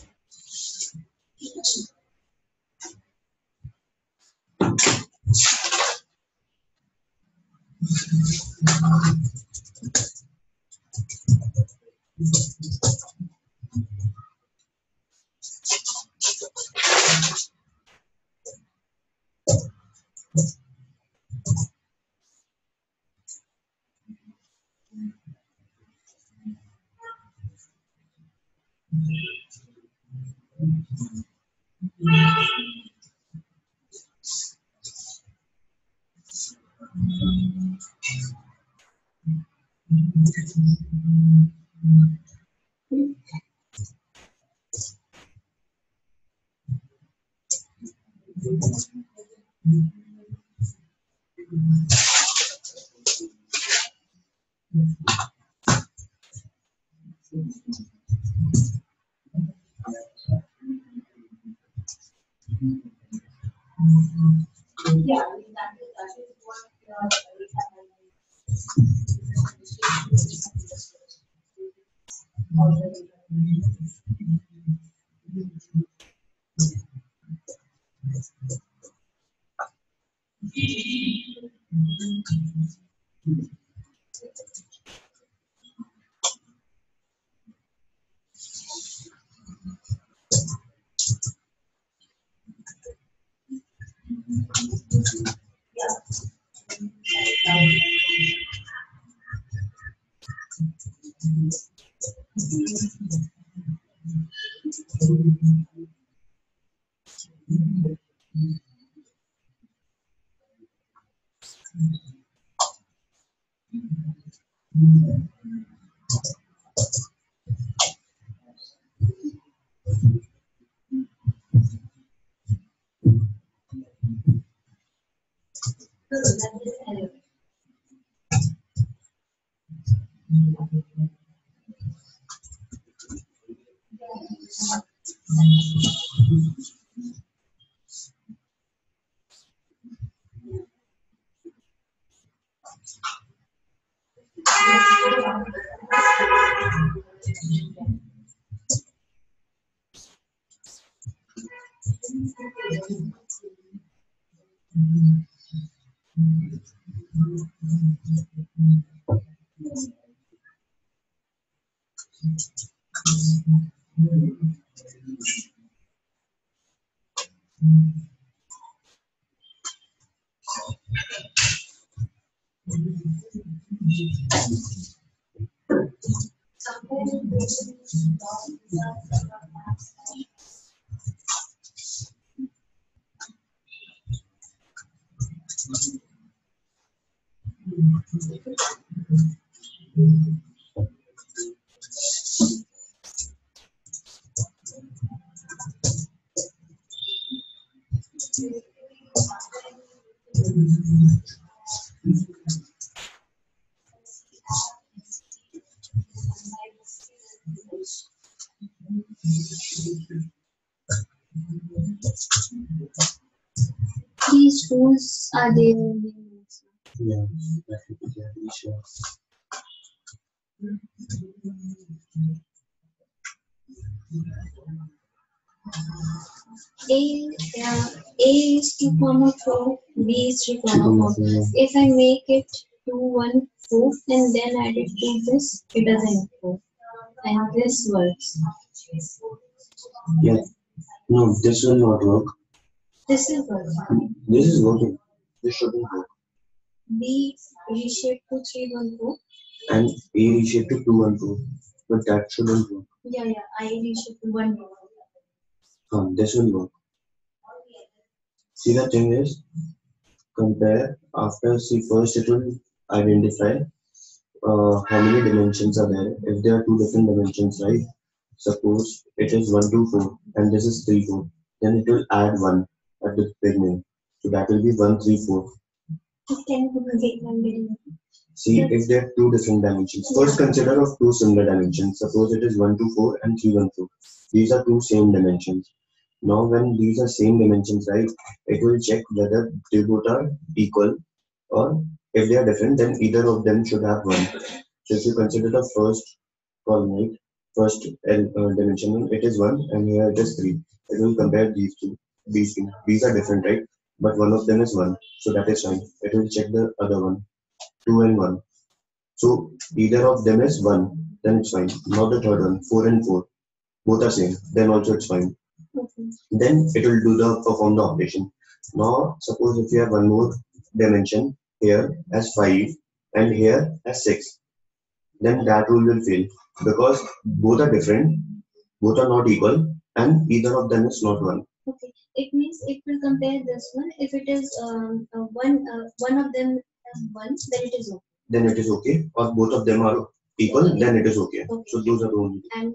Speaker 4: These rules are there in the rules.
Speaker 5: Yeah, that will be clearly sure.
Speaker 4: A is 2,4, B is 3,4. If I make it 2, 1, 4 and then add it to this, it doesn't go. And this works.
Speaker 5: Yeah. No, this will not work.
Speaker 4: This is working.
Speaker 5: This is working. This shouldn't work.
Speaker 4: B reshape to 314.
Speaker 5: And A reshape to 2 and 4. But that shouldn't work.
Speaker 4: Yeah, I reshape to 1.
Speaker 5: This will work. See, the thing is, compare after, see, first it will identify how many dimensions are there. If there are two different dimensions, right? Suppose it is 1, 2, 4 and this is 3, 4. Then it will add 1 at the beginning. So that will be 1, 3, 4. See, if there are two different dimensions. First consider of two similar dimensions. Suppose it is 1, 2, 4 and 3, 1, 4. These are two same dimensions. Now when these are same dimensions, right, it will check whether they both are equal, or if they are different, then either of them should have 1. So if you consider the first column, right, first dimension, it is 1 and here it is 3. It will compare these two. These are different, right? But one of them is 1. So that is fine. It will check the other one. 2 and 1. So either of them is 1, then it's fine. Now the third one, 4 and 4. Both are same, then also it's fine. Then it will perform the operation. Now suppose if you have one more dimension here as 5 and here as 6, then that rule will fail because both are different, both are not equal, and either of them is not 1.
Speaker 4: Okay, it means it will compare this one. If it is one of them as 1, then it is okay.
Speaker 5: Then it is okay, or both of them are equal, then it is okay. So those are the only.
Speaker 4: And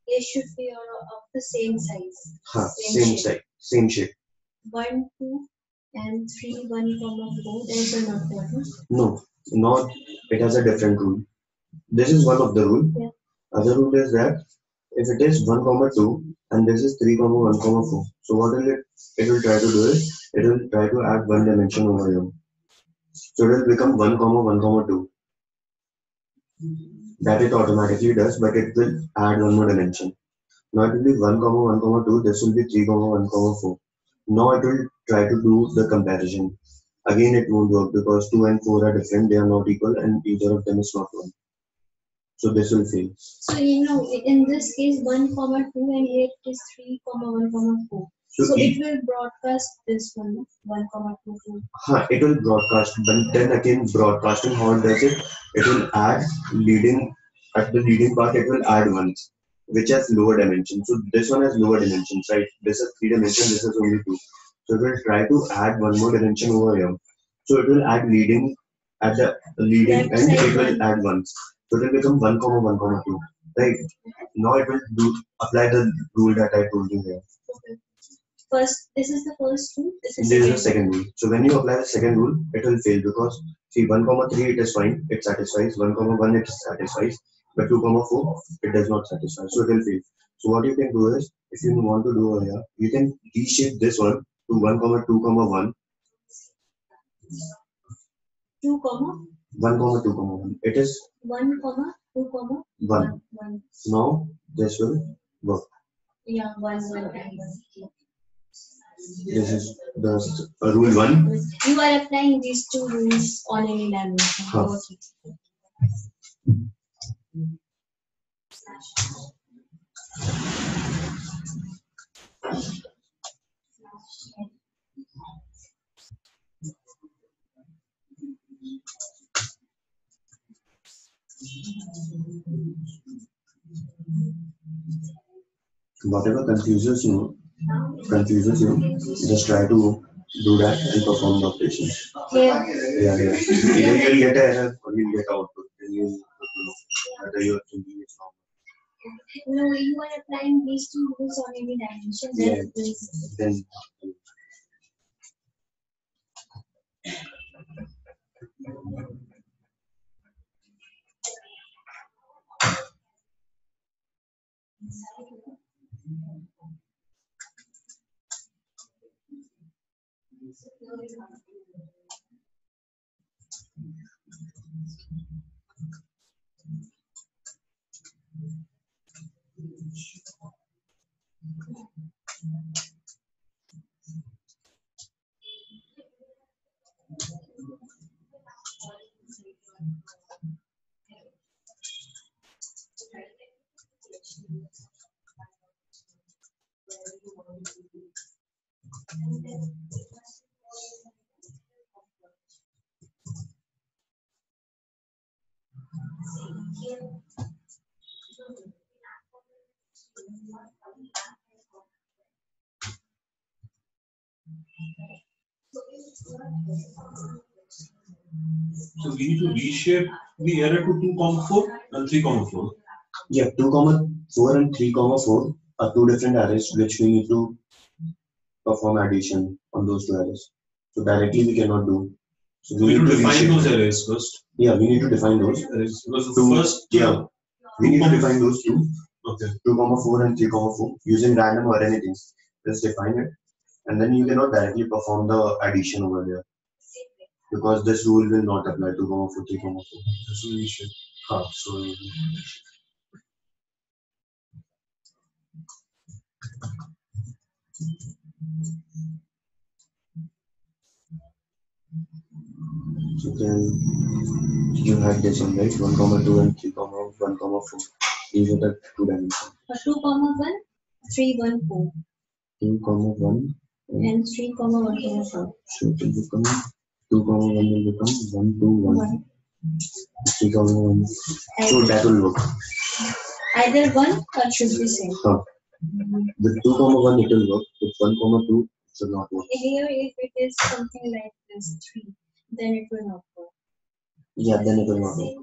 Speaker 4: they should be of the same size.
Speaker 5: Same size, same shape.
Speaker 4: 1, 2, and 3, 1, 4. There is not one.
Speaker 5: No, not. It has a different rule. This is one of the rule.
Speaker 4: Yeah.
Speaker 5: Other rule is that if it is 1, 2 and this is 3, 1, 4. So what will it will try to do is it will try to add one dimension over here. So it will become 1, 1, 2. That it automatically does, but it will add one more dimension. Now it will be 1, 1, 2. This will be 3, 1, 4. Now it will try to do the comparison. Again, it won't work because 2 and 4 are different. They are not equal, and either of them is not 1. So this will fail.
Speaker 4: So in this case, 1, 2, and here it is 3, 1, 4. So it will broadcast this one, 1, 2, 4.
Speaker 5: It will broadcast, but then again, broadcasting, how it does it? It will add leading, at the leading part, it will add ones, which has lower dimensions. So this one has lower dimensions, right? This is 3 dimensions, this is only 2. So it will try to add one more dimension over here. So it will add leading, at the leading end, it will add ones. So it will become 1, 1, 2, right? Now it will apply the rule that I told you here.
Speaker 4: Okay. First, this is the first rule. This is
Speaker 5: the second rule. So when you apply the second rule, it will fail because see 1, 3 it is fine, it satisfies. 1, 1 it satisfies, but 2, 4 it does not satisfy. So it will fail. So what you can do is, if you want to do here, you can reshape this one to 1, 2, 1.
Speaker 4: 2,
Speaker 5: 1, 2, 1. It is
Speaker 4: 1, 2,
Speaker 5: 1. Now this will work.
Speaker 4: Yeah, 1, 1, and 1.
Speaker 5: This is the rule 1.
Speaker 4: You are applying these two rules on any dimension.
Speaker 5: Whatever confuses you, just try to do that and perform the operation.
Speaker 4: Yeah.
Speaker 5: Yeah. Either you'll get an error or you'll get output. Then you'll know whether your thinking is wrong.
Speaker 4: No, you are applying these two rules on any dimension.
Speaker 5: Then
Speaker 3: So we need to reshape the array to 2, 4 and 3, 4.
Speaker 5: Yeah, 2, 4 and 3, 4 are two different arrays which we need to perform addition on those two arrays. So directly we cannot do. So
Speaker 3: We need to define
Speaker 5: reshape
Speaker 3: those arrays first.
Speaker 5: Yeah, we need to define those.
Speaker 3: Because the
Speaker 5: Two,
Speaker 3: first,
Speaker 5: yeah, we need to define those two.
Speaker 3: okay,
Speaker 5: 2, 4 and 3, 4 using random or anything. Just define it, and then you cannot directly perform the addition over there because this rule will not apply to 2, 4, 3, 4.
Speaker 3: so we should.
Speaker 5: So then you have this one, right? 1, 2 and 3, 1, 4. These are the two dimensions.
Speaker 4: 2, 1, 3, 1, 4.
Speaker 5: 2, 1
Speaker 4: And 3, 1, 4.
Speaker 5: So it will become 2, 1 will become 1, 2, 1. 3, 1. So that will work.
Speaker 4: Either one or should be same.
Speaker 5: With 2, 1 it will work. With 1, 2 it should not work.
Speaker 4: Here, if it is something like this 3, then it will not work.
Speaker 5: Yeah, then it will not work.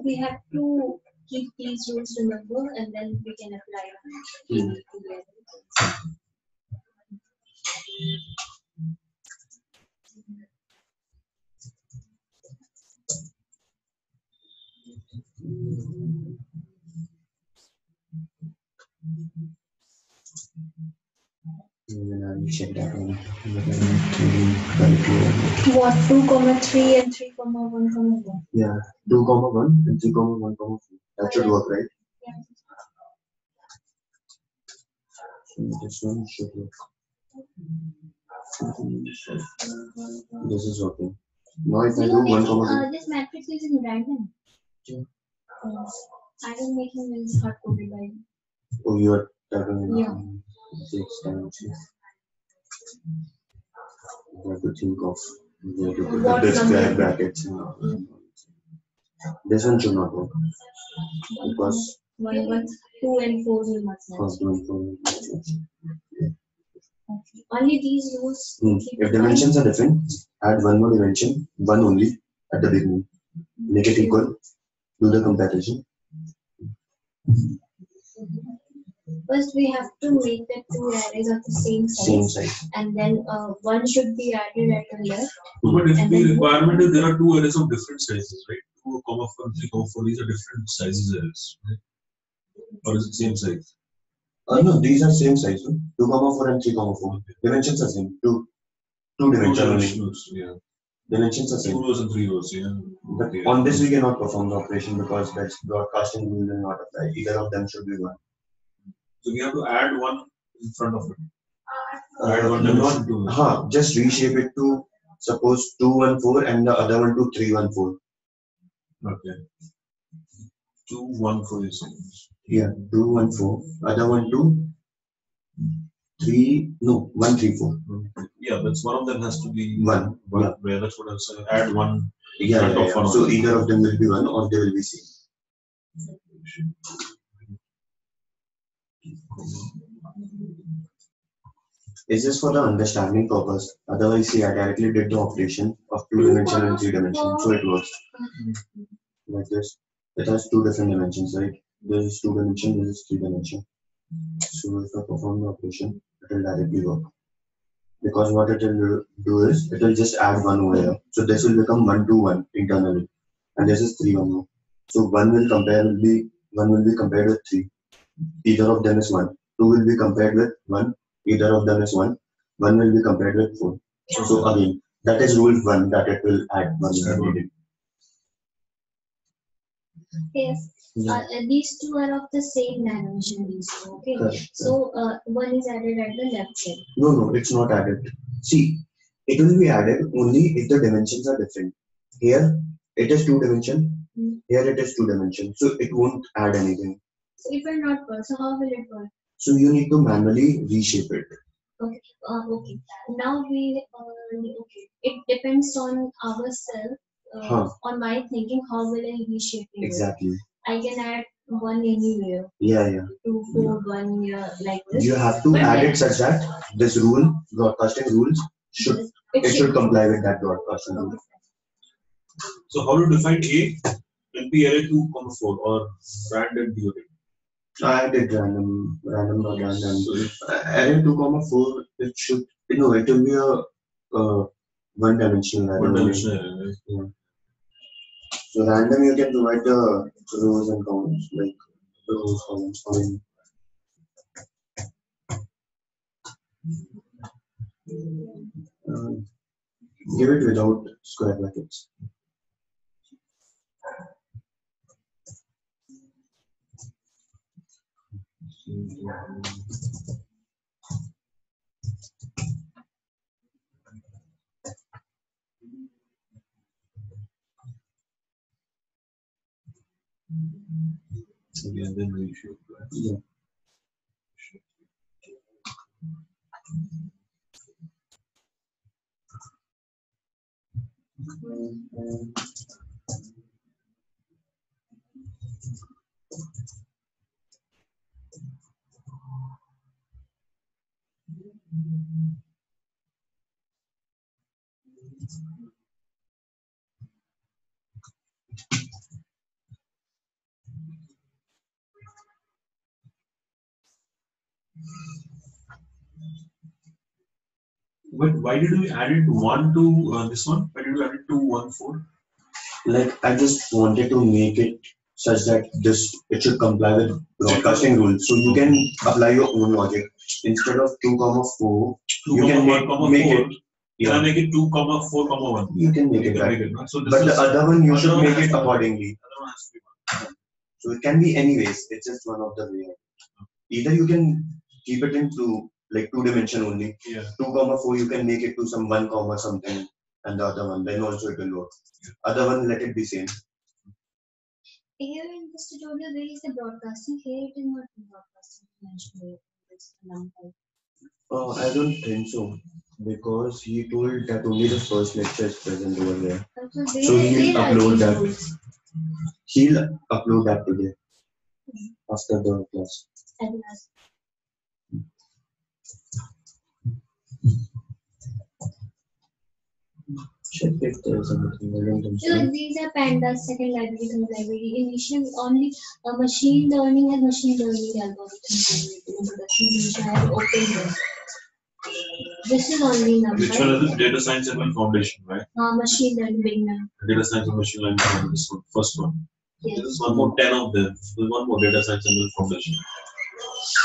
Speaker 4: We have to keep these rules, remember, and then we can apply them together.
Speaker 5: And I will check that one.
Speaker 4: What 2, 3 and 3, 1, 4.
Speaker 5: Yeah, 2, 1 and 3, 1, 4. That should work, right?
Speaker 4: Yeah.
Speaker 5: So this one should work. This is working. Now if I do 1,
Speaker 4: This matrix is in random.
Speaker 5: Yeah.
Speaker 4: I am making this hard coded by.
Speaker 5: oh, you are typing in
Speaker 4: Yeah.
Speaker 5: 6 dimensions. You have to think of where to put
Speaker 4: What
Speaker 5: the square
Speaker 4: number?
Speaker 5: brackets. This one should not work because
Speaker 4: 1, 2 and 4 will not work.
Speaker 5: first 1, 4.
Speaker 4: Okay. Only these rules.
Speaker 5: If dimensions are different, add one more dimension, one only at the beginning. Make it equal. Do the comparison.
Speaker 4: First, we have to make the two arrays of the same size.
Speaker 5: Same size.
Speaker 4: And then one should be added at the left.
Speaker 3: But if
Speaker 4: And
Speaker 3: the
Speaker 4: then
Speaker 3: requirement is there are two arrays of different sizes, right? 2, 4, 3, 4, these are different sizes arrays, right? Or is it same size?
Speaker 5: No, these are same size. 2, 4 and 3, 4. Dimensions are same. Two dimensions.
Speaker 3: Yeah.
Speaker 5: Dimensions are
Speaker 3: 2
Speaker 5: same.
Speaker 3: rows and 3 rows, yeah.
Speaker 5: But on this we cannot perform the operation because that broadcasting rule will not apply. Either of them should be one.
Speaker 3: So we have to add one in front of it. Add one dimension to it.
Speaker 5: Just reshape it to suppose 2, 1, 4 and the other one to 3, 1, 4.
Speaker 3: Okay. 2, 1, 4 is
Speaker 5: Yeah, 2, 1, 4. Other one to 1, 3, 4.
Speaker 3: Yeah, that's one of them has to be
Speaker 5: One. Yeah.
Speaker 3: Where that's what I was saying. Add one.
Speaker 5: Yeah.
Speaker 3: One
Speaker 5: So either of them will be one or they will be same. It's just for the understanding purpose. Otherwise, see, I directly did the operation of 2 dimension and 3 dimension, so it works. Like this. It has 2 different dimensions, right? This is 2 dimension, this is 3 dimension. So if I perform the operation, it will directly work. Because what it will do is, it will just add 1 over here. So this will become 1 to 1 internally. And this is 3, 1, 1. So 1 will be compared with 3. either of them is 1. 2 will be compared with 1, either of them is 1. 1 will be compared with 4. So again, that is rule 1, that it will add 1 every day.
Speaker 4: Yes.
Speaker 5: Yeah.
Speaker 4: These two are of the same dimension, these two, okay?
Speaker 5: Correct.
Speaker 4: So one is added at the left side.
Speaker 5: No, it's not added. See, it will be added only if the dimensions are different. Here, it is 2 dimension. Here, it is 2 dimension. So it won't add anything.
Speaker 4: So it will not work. So how will it work?
Speaker 5: So you need to manually reshape it.
Speaker 4: Okay. Okay. Now okay. It depends on ourselves. On my thinking, how will I reshape it?
Speaker 5: Exactly.
Speaker 4: I can add 1 anywhere.
Speaker 5: Yeah.
Speaker 4: 2, 4, 1, like this.
Speaker 5: You have to add it such that this rule, broadcasting rules, should comply with that broadcasting rule.
Speaker 3: So how to define A? NP array 2, 4 or random array?
Speaker 5: I did random, not random. Array 2, 4, it will be a one-dimensional array.
Speaker 3: One-dimensional array.
Speaker 5: Yeah. So random, you can provide the rows and columns, like rows, columns. Give it without square brackets.
Speaker 3: Again, then we should.
Speaker 5: Yeah.
Speaker 3: But why did we add it 1 to this one? Why did we add it to 1, 4?
Speaker 5: Like I just wanted to make it such that it should comply with broadcasting rules. So you can apply your own logic. Instead of 2, 4, you can make it.
Speaker 3: Can I make it 2, 4, 1?
Speaker 5: You can make it right.
Speaker 3: So
Speaker 5: but the other one you should make it accordingly.
Speaker 3: Other one has to be 1.
Speaker 5: So it can be anyways. It's just one of the ways. Either you can keep it into like 2 dimension only.
Speaker 3: Yeah.
Speaker 5: 2, 4 you can make it to some 1, something, and the other one. Then also it will work. Other one let it be same.
Speaker 4: Here in this tutorial, there is the broadcasting. Here it is not broadcasting mentioned.
Speaker 5: I don't think so, because he told that only the first lecture is present over there. So he'll upload that. He'll upload that today after the class. Check if there is anything.
Speaker 4: So these are pandas, second library, third library. Initially, only machine learning and machine learning algorithms introduction, which I have opened this. This is only number.
Speaker 3: Which one is it? Data science and foundation, right?
Speaker 4: Machine learning beginner.
Speaker 3: Data science and machine learning foundation. This one, first one.
Speaker 4: Yes.
Speaker 3: This is one more 10 of them. There's one more data science and foundation.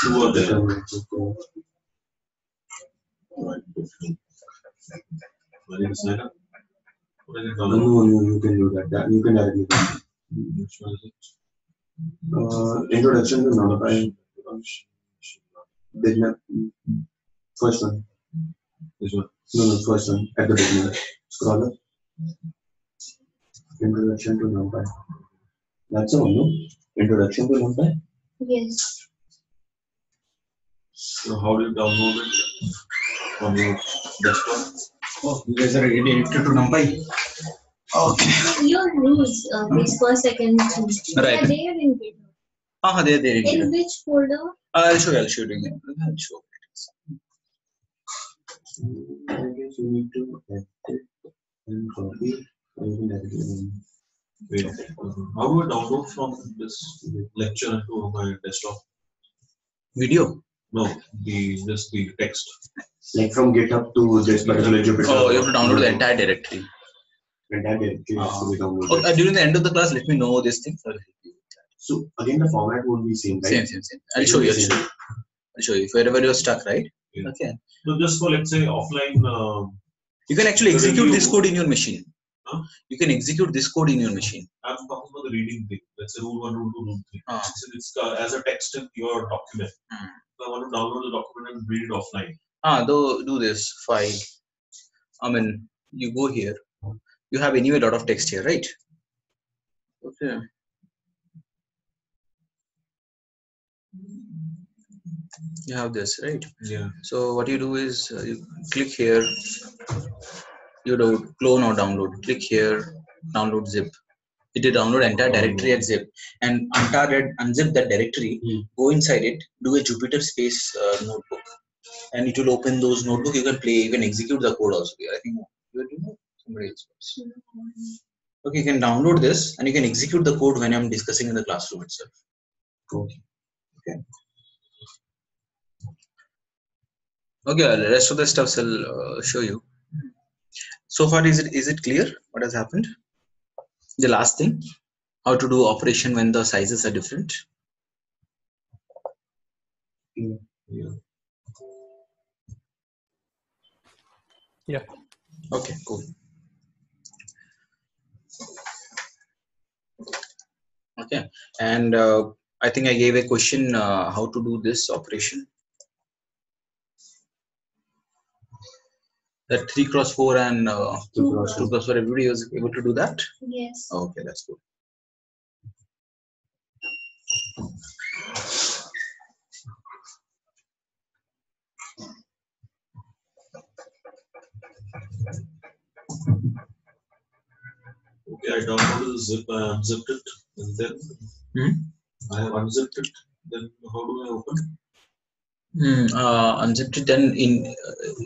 Speaker 3: 2 are there. Ready to sign up?
Speaker 5: No, you can do that. You can directly do that.
Speaker 3: Which one is it?
Speaker 5: Introduction to Numpy. Beginner. First one.
Speaker 3: This one.
Speaker 5: No, first one at the beginning. Scroll up. Introduction to Numpy. That's the one, no? Introduction to Numpy?
Speaker 4: Yes.
Speaker 3: So how do you download it on your desktop?
Speaker 1: Oh, you guys are ready to Numpy? Okay.
Speaker 4: Your rules, these first, second,
Speaker 1: Right.
Speaker 4: are there in GitHub?
Speaker 1: There.
Speaker 4: In which folder?
Speaker 1: I'll show you. I'll show you.
Speaker 5: I guess you need to edit and copy.
Speaker 3: Wait, how do I download from this lecture to my desktop?
Speaker 1: Video?
Speaker 3: No, just the text.
Speaker 5: Like from GitHub to this particular Jupyter.
Speaker 1: Oh, you have to download the entire directory.
Speaker 5: Entire directory has to be downloaded.
Speaker 1: During the end of the class, let me know these things.
Speaker 5: So again, the format won't be same, right?
Speaker 1: Same. I'll show you. I'll show you. If wherever you're stuck, right?
Speaker 3: Yeah.
Speaker 1: Okay.
Speaker 3: So just for, let's say, offline.
Speaker 1: You can actually execute
Speaker 3: review.
Speaker 1: this code in your machine.
Speaker 3: Huh?
Speaker 1: You can execute this code in your machine.
Speaker 3: I'm talking about the reading thing. Let's say rule 1, rule 2, rule 3. So it's as a text in your document. So I want to download the document and read it offline.
Speaker 1: Do this file. I mean, you go here. You have anyway a lot of text here, right? Okay. You have this, right?
Speaker 3: Yeah.
Speaker 1: So what you do is you click here. You do clone or download. Click here. Download zip. It will download entire directory at zip and unzip that directory. Go inside it. Do a Jupyter space notebook, and it will open those notebook. You can play. You can execute the code also. I think you are doing somebody else. Okay, you can download this and you can execute the code when I'm discussing in the classroom itself. Okay. Okay, the rest of the stuff I'll show you. So far, is it clear what has happened? The last thing, how to do operation when the sizes are different.
Speaker 2: Yeah.
Speaker 1: Okay, cool. Okay, and I think I gave a question how to do this operation. That 3x4 and 2x4, everybody was able to do that?
Speaker 4: Yes.
Speaker 1: Okay, that's good.
Speaker 3: Okay, I downloaded the zip, unzipped it, and then I have unzipped it. Then how do I open?
Speaker 1: Unzipped it. Then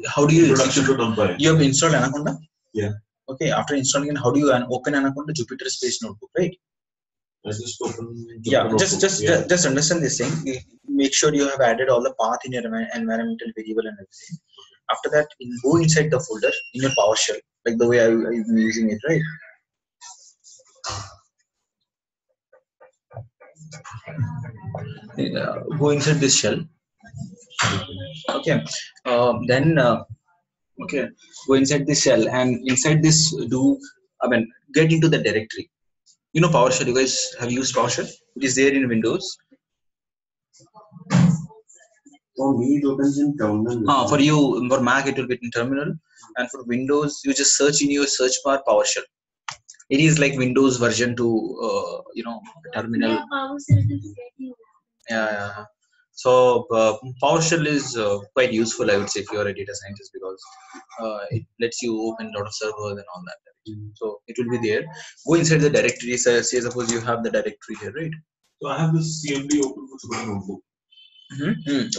Speaker 1: how do you
Speaker 3: Introduction to Numpy.
Speaker 1: You have installed Anaconda?
Speaker 3: Yeah.
Speaker 1: Okay, after installing it, how do you open Anaconda Jupyter Space Notebook, right?
Speaker 3: I just open.
Speaker 1: Yeah, just understand this thing. Make sure you have added all the path in your environmental variable and everything. After that, go inside the folder in your PowerShell, like the way I'm using it, right? Go inside this shell. Okay. Then okay, go inside this shell and inside this get into the directory. You know PowerShell. You guys have used PowerShell. It is there in Windows.
Speaker 5: For me, it opens in terminal.
Speaker 1: For you, for Mac, it will be in terminal, and for Windows, you just search in your search bar PowerShell. It is like Windows version 2, terminal.
Speaker 4: Yeah, PowerShell is getting.
Speaker 1: Yeah. So PowerShell is quite useful, I would say, if you are a data scientist, because it lets you open a lot of servers and all that. So it will be there. Go inside the directory. Say suppose you have the directory here, right?
Speaker 3: So I have this CMD open for Jupyter Notebook.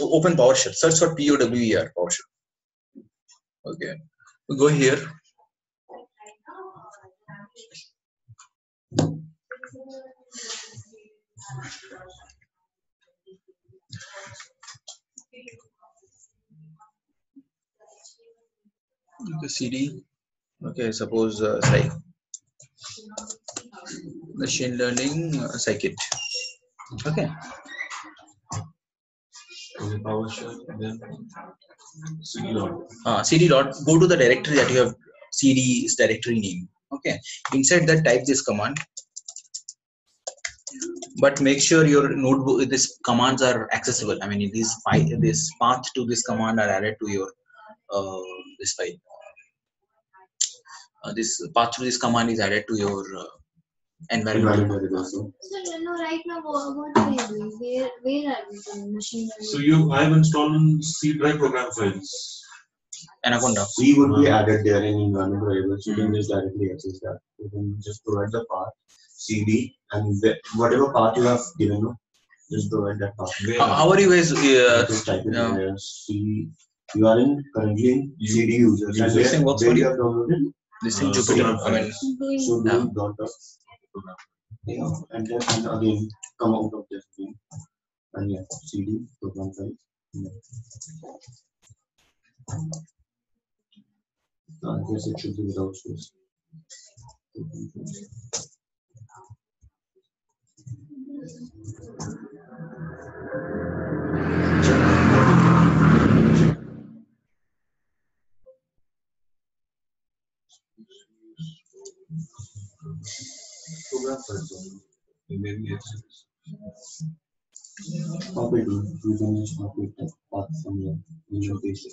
Speaker 1: Open PowerShell. Search for POWER PowerShell. Okay. Go here. Okay, CD. Okay, suppose machine learning scikit. Okay.
Speaker 3: PowerShell, then CD dot.
Speaker 1: CD dot. Go to the directory that you have. CD is directory name. Okay. Inside that, type this command. But make sure your notebook, these commands are accessible. I mean, this path to this command are added to your this file. This path to this command is added to your environment.
Speaker 4: So right now, what are we doing? Where are we doing machine learning?
Speaker 3: So I have installed in C drive program files.
Speaker 1: Anaconda.
Speaker 5: C would be added there in environment variables. You can just directly access that. You can just provide the path, CD, and whatever path you have given, just provide that path.
Speaker 1: How are you guys?
Speaker 5: Just type in there, C. You are currently in CD users. And
Speaker 1: this thing works for you?
Speaker 5: Have downloaded?
Speaker 1: This thing Jupyter.
Speaker 5: So do dot and then again come out of this thing. And yeah, CD program file. I guess it should be without space.
Speaker 3: Program for example. Maybe it's
Speaker 5: Copy tool. You can just copy the path from your initial page.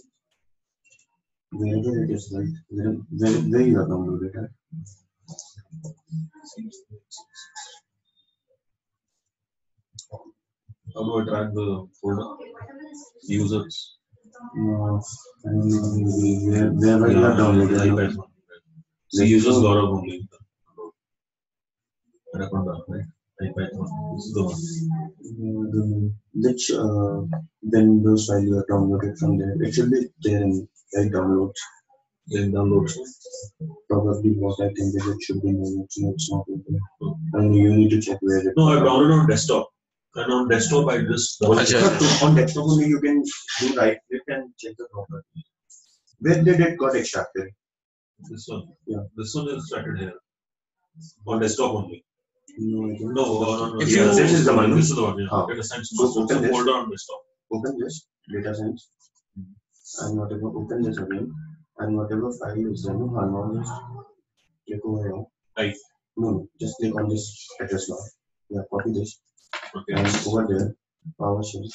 Speaker 5: Wherever it is, right? Where you have downloaded it.
Speaker 3: how do I track the folder? Users.
Speaker 5: No, I don't know. Wherever you have downloaded it.
Speaker 3: iPad. See users Gaurav only. Right? iPad. This is the one.
Speaker 5: Which Windows file you have downloaded from there? It should be there in like downloads.
Speaker 3: Then downloads.
Speaker 5: Probably what I think is it should be there. It's not open. And you need to check where it.
Speaker 3: No, I downloaded on desktop. And on desktop, I just double check.
Speaker 5: On desktop only you can do right click and check the property. Where did it got extracted?
Speaker 3: This one.
Speaker 5: Yeah.
Speaker 3: This one is extracted here. On desktop only.
Speaker 5: No, I don't
Speaker 3: No,
Speaker 5: know.
Speaker 3: if
Speaker 5: Yeah,
Speaker 3: you,
Speaker 5: this is the one.
Speaker 3: This is the one. Yeah.
Speaker 5: Ah.
Speaker 3: Data science
Speaker 5: So open this.
Speaker 3: folder on desktop.
Speaker 5: Open this data science and whatever open this again and whatever file is there, no, now just click over here.
Speaker 3: Right.
Speaker 5: No, just click on this address bar. Yeah, copy this.
Speaker 3: Okay.
Speaker 5: And over there, PowerShell.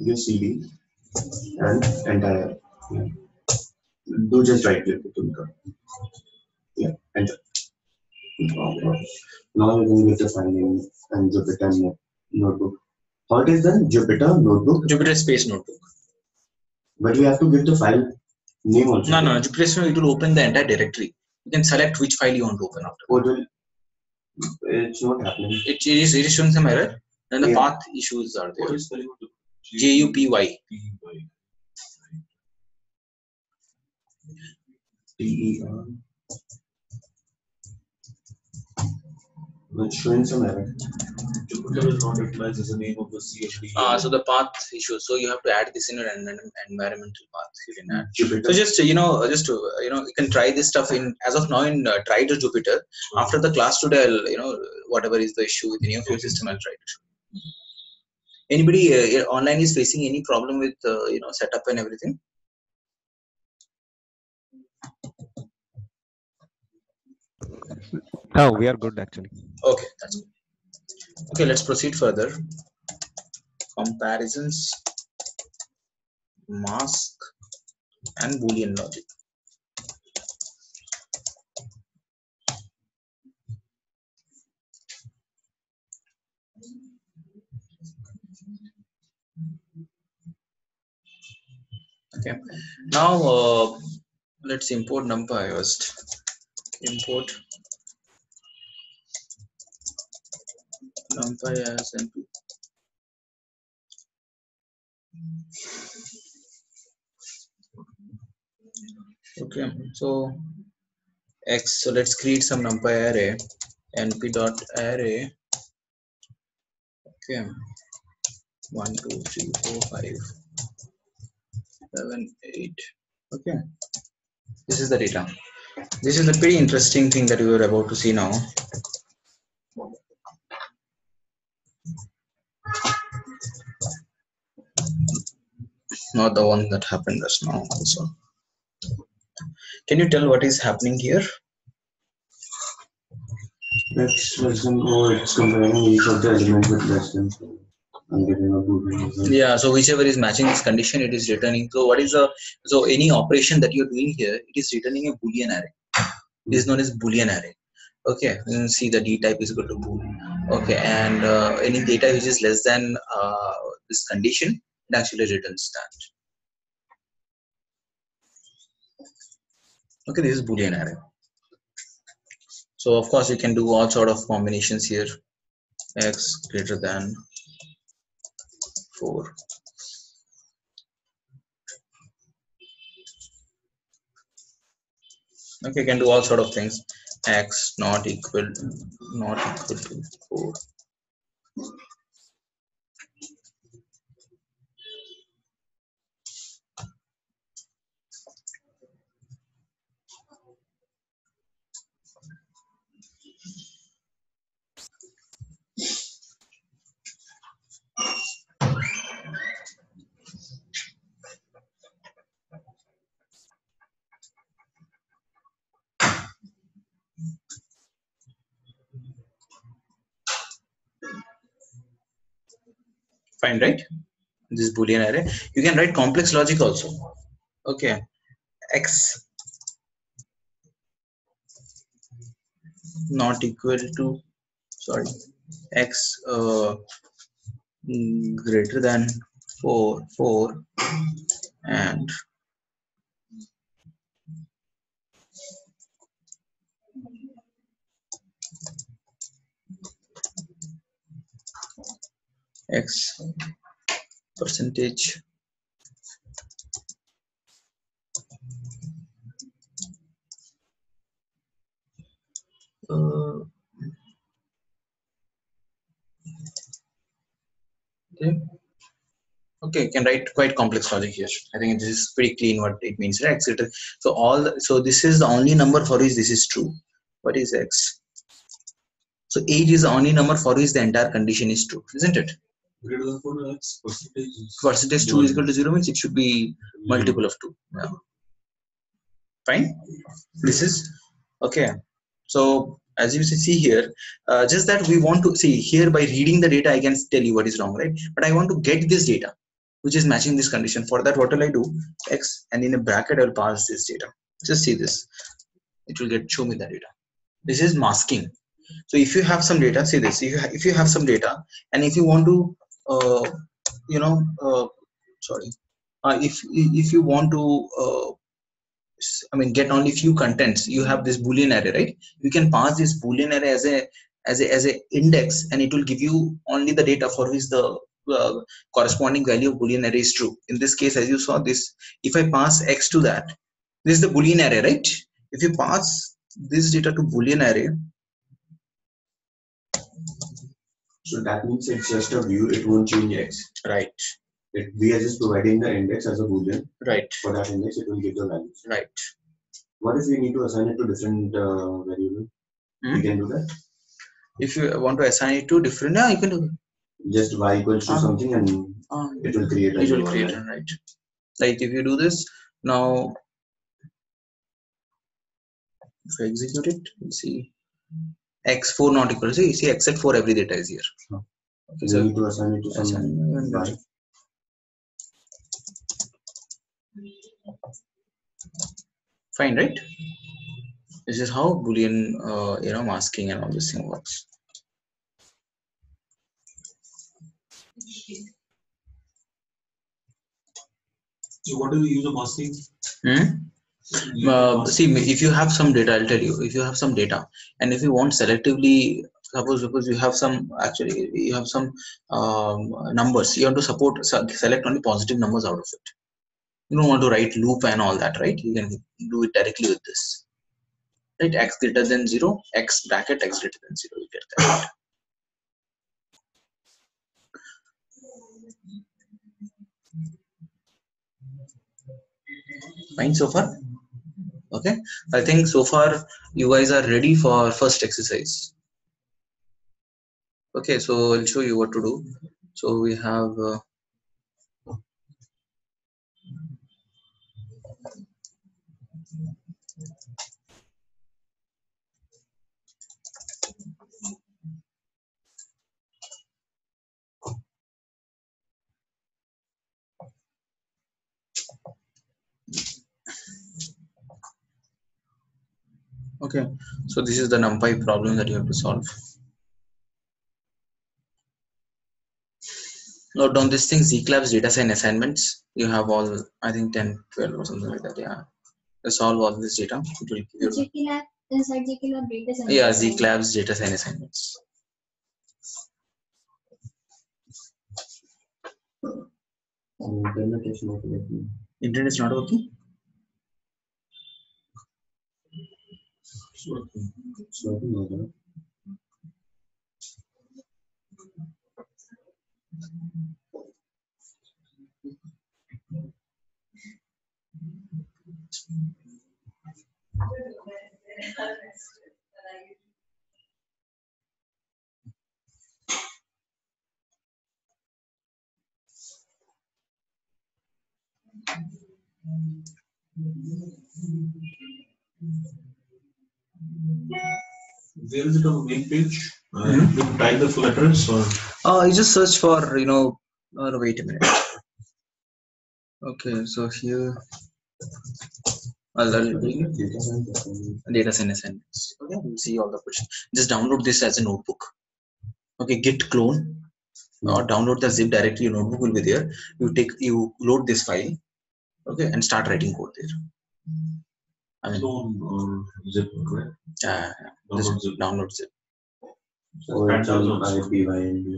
Speaker 5: Give CD and entire. Yeah. Do just right click to become. Yeah, enter. Now you can get the file name and Jupyter notebook. How it is done? Jupyter notebook.
Speaker 1: Jupyter Space Notebook.
Speaker 5: But you have to give the file name also.
Speaker 1: No. Jupyter Space, it will open the entire directory. You can select which file you want to open after.
Speaker 5: It's not happening.
Speaker 1: It is showing some error. Then the path issues are there.
Speaker 3: What is spelling of the
Speaker 1: JUPY.
Speaker 5: TER. It's showing some error.
Speaker 3: Jupyter is not recognized as the name of the CFD.
Speaker 1: So the path issue. So you have to add this in your environmental path. You can add.
Speaker 5: Jupyter.
Speaker 1: So just you can try this stuff in as of now in try to Jupyter. After the class today, I'll whatever is the issue with any of your system, I'll try to. Anybody online is facing any problem with setup and everything?
Speaker 6: No, we are good actually.
Speaker 1: Okay, that's good. Okay, let's proceed further. Comparisons, mask, and Boolean logic. Okay, now let's import Numpy first. Import Numpy as NP. Okay, so X. So let's create some Numpy array. np.array. Okay, 1, 2, 3, 4, 5, 7, 8. Okay, this is the data. This is a pretty interesting thing that we are about to see now. Not the one that happened just now also. Can you tell what is happening here?
Speaker 5: X version it's comparing each of the elements with less than. I'm giving a Boolean result.
Speaker 1: Yeah, so whichever is matching this condition, it is returning. So what is so any operation that you're doing here, it is returning a Boolean array. This is known as Boolean array. Okay, you can see the D type is equal to bool. Okay, and any data which is less than this condition, it actually returns that. Okay, this is Boolean array. So of course you can do all sort of combinations here. X greater than 4. Okay, you can do all sort of things. X not equal to 4. Fine, right? This Boolean array. You can write complex logic also. Okay, x not equal to, sorry, x greater than 4 and x percentage okay, you can write quite complex logic here. I think this is pretty clean what it means, right? So so this is the only number for which this is true. What is x? So age is the only number for which the entire condition is true, isn't it?
Speaker 3: Greater than 4 x
Speaker 1: Percentage 2 is equal to 0 means it should be multiple of 2. Yeah. Fine. This is okay. So as you see here, just that we want to see here by reading the data, I can tell you what is wrong, right? But I want to get this data which is matching this condition. For that, what will I do? X, and in a bracket I will pass this data. Just see this. It will show me the data. This is masking. So if you have some data, see this. If you have some data, and if you want to, if you want to, I mean, get only few contents, you have this Boolean array, right? You can pass this Boolean array as a index, and it will give you only the data for which the corresponding value of Boolean array is true. In this case, as you saw this, if I pass x to that, this is the Boolean array, right? If you pass this data to Boolean array,
Speaker 5: so that means it's just a view, it won't change x.
Speaker 1: Right.
Speaker 5: We are just providing the index as a Boolean.
Speaker 1: Right.
Speaker 5: For that index, it will give the values.
Speaker 1: Right.
Speaker 5: What if we need to assign it to different variable? We can do that.
Speaker 1: If you want to assign it to different, you can do it.
Speaker 5: Just y equals to something, and it will create.
Speaker 1: It will create, right? Like if you do this now, if I execute it, you see x4 not equal to, see x at 4, every data is here.
Speaker 5: Okay, so we need to assign it to some y.
Speaker 1: Fine, right? This is how Boolean, masking and all this thing works.
Speaker 3: So what do we use of masking?
Speaker 1: See, if you have some data, I'll tell you. If you have some data, and if you want selectively, suppose you have some, actually you have some numbers, you want to select only positive numbers out of it. You don't want to write loop and all that, right? You can do it directly with this, right? X greater than 0, x bracket x greater than 0, you get that. Fine so far? Okay, I think so far you guys are ready for first exercise. Okay, so I'll show you what to do. So we have okay, so this is the Numpy problem that you have to solve. Note down this thing, zclaps data sign assignments. You have all, I think 10, 12 or something like that. Yeah, solve all this data. It will give you
Speaker 4: zclap inside zclap data sign.
Speaker 1: Yeah, zclaps data sign assignments.
Speaker 5: Internet is not working.
Speaker 1: Internet is not working?
Speaker 5: It's working.
Speaker 3: Where is it on the main page? Type the full address or?
Speaker 1: You just search for Or wait a minute. Okay, so here I'll bring data science assignments. Okay, we'll see all the questions. Just download this as a notebook. Okay, git clone or download the zip directly. Your notebook will be there. You load this file. Okay, and start writing code there. I mean,
Speaker 3: zip, correct?
Speaker 1: Download zip.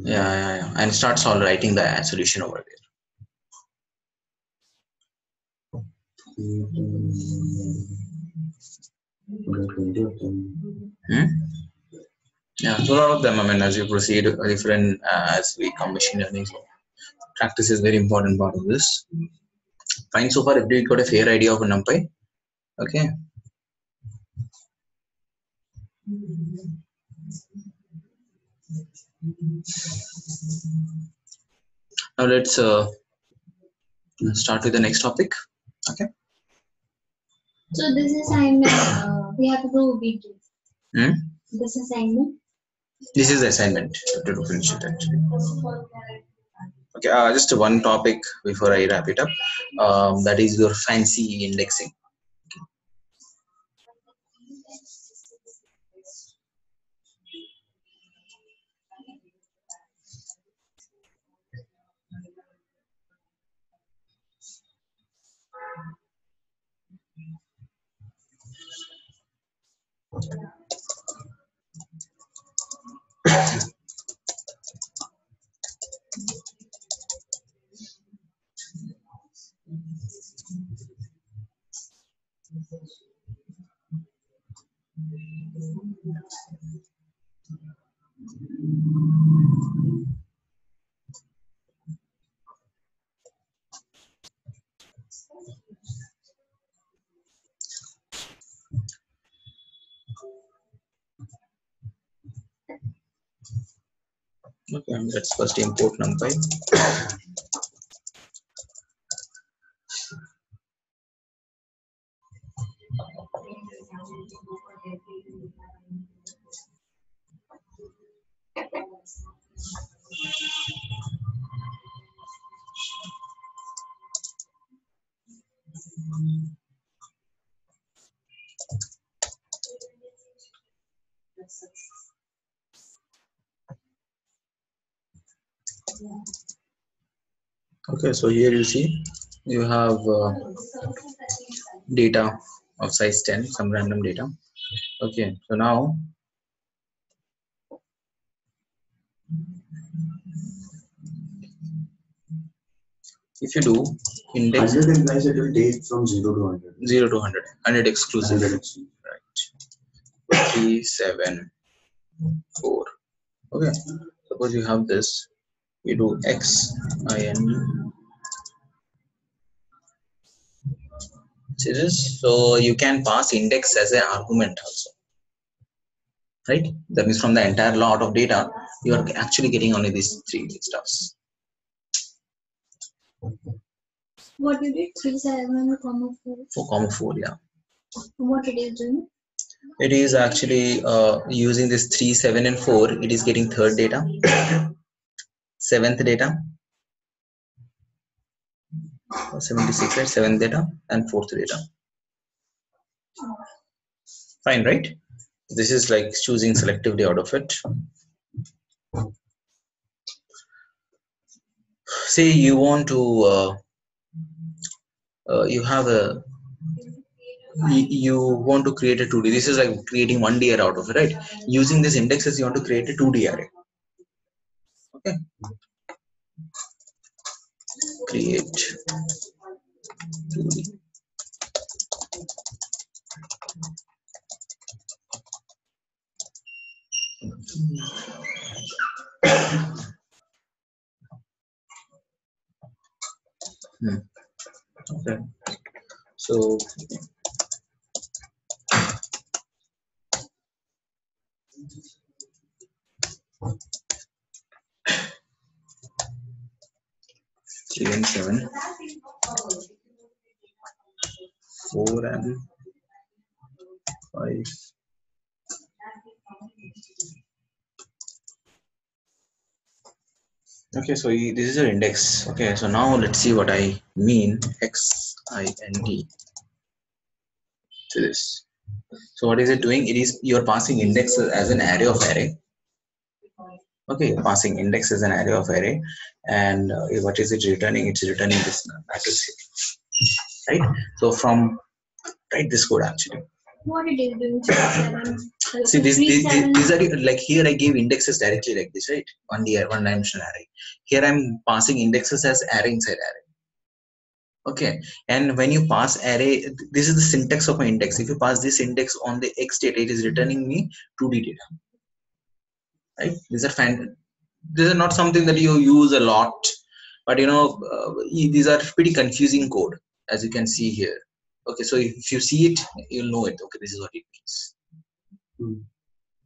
Speaker 5: Yeah.
Speaker 1: And start writing the solution over there. Yeah, so a lot of them. I mean, as you proceed, different as we come machine learning. So practice is very important part of this. Fine. So far, if you got a fair idea of a NumPy, okay. Now let's start with the next topic. Okay.
Speaker 4: So this assignment we have to do weekly. This assignment.
Speaker 1: This is the assignment to finish it actually. Okay, just one topic before I wrap it up. That is your fancy indexing. Okay, let's first import NumPy. Okay, so here you see you have data of size 10, some random data. Okay, so now if you do index
Speaker 5: 100 implies it will take from 0 to 100.
Speaker 1: 0 to 100, 100 exclusive.
Speaker 5: 100 exclusive.
Speaker 1: Right. 3, 7, 4. Okay, suppose you have this, you do x in. See this? So you can pass index as an argument also. Right? That means from the entire lot of data, you are actually getting only these 3 stuffs.
Speaker 4: What you did? 3, 7, 4.
Speaker 1: 4, yeah.
Speaker 4: What it is doing?
Speaker 1: It is actually using this 3, 7, and 4. It is getting third data, seventh data, 76, right? Seventh data and fourth data. Fine, right? This is like choosing selectively out of it. Say you want to you have a you want to create a 2D. This is like creating 1D array out of it, right? Using this indexes, you want to create a 2D array. Okay. Create 2D. Okay. So three and 7, 4 and 5. Okay, so this is your index. Okay, so now let's see what I mean. Xind to this. So what is it doing? It is you're passing index as an array of array. Okay, you're passing index as an array of array, and what is it returning? It's returning this matrix here, right? So from write this code actually.
Speaker 4: What it is doing? 7.
Speaker 1: See these are like here I gave indexes directly like this, right? On the one dimensional array. Here I'm passing indexes as array inside array. Okay, and when you pass array, this is the syntax of my index. If you pass this index on the X data, it is returning me 2D data. Right? These are fine. These are not something that you use a lot, but these are pretty confusing code, as you can see here. Okay, so if you see it, you'll know it. Okay, this is what it means.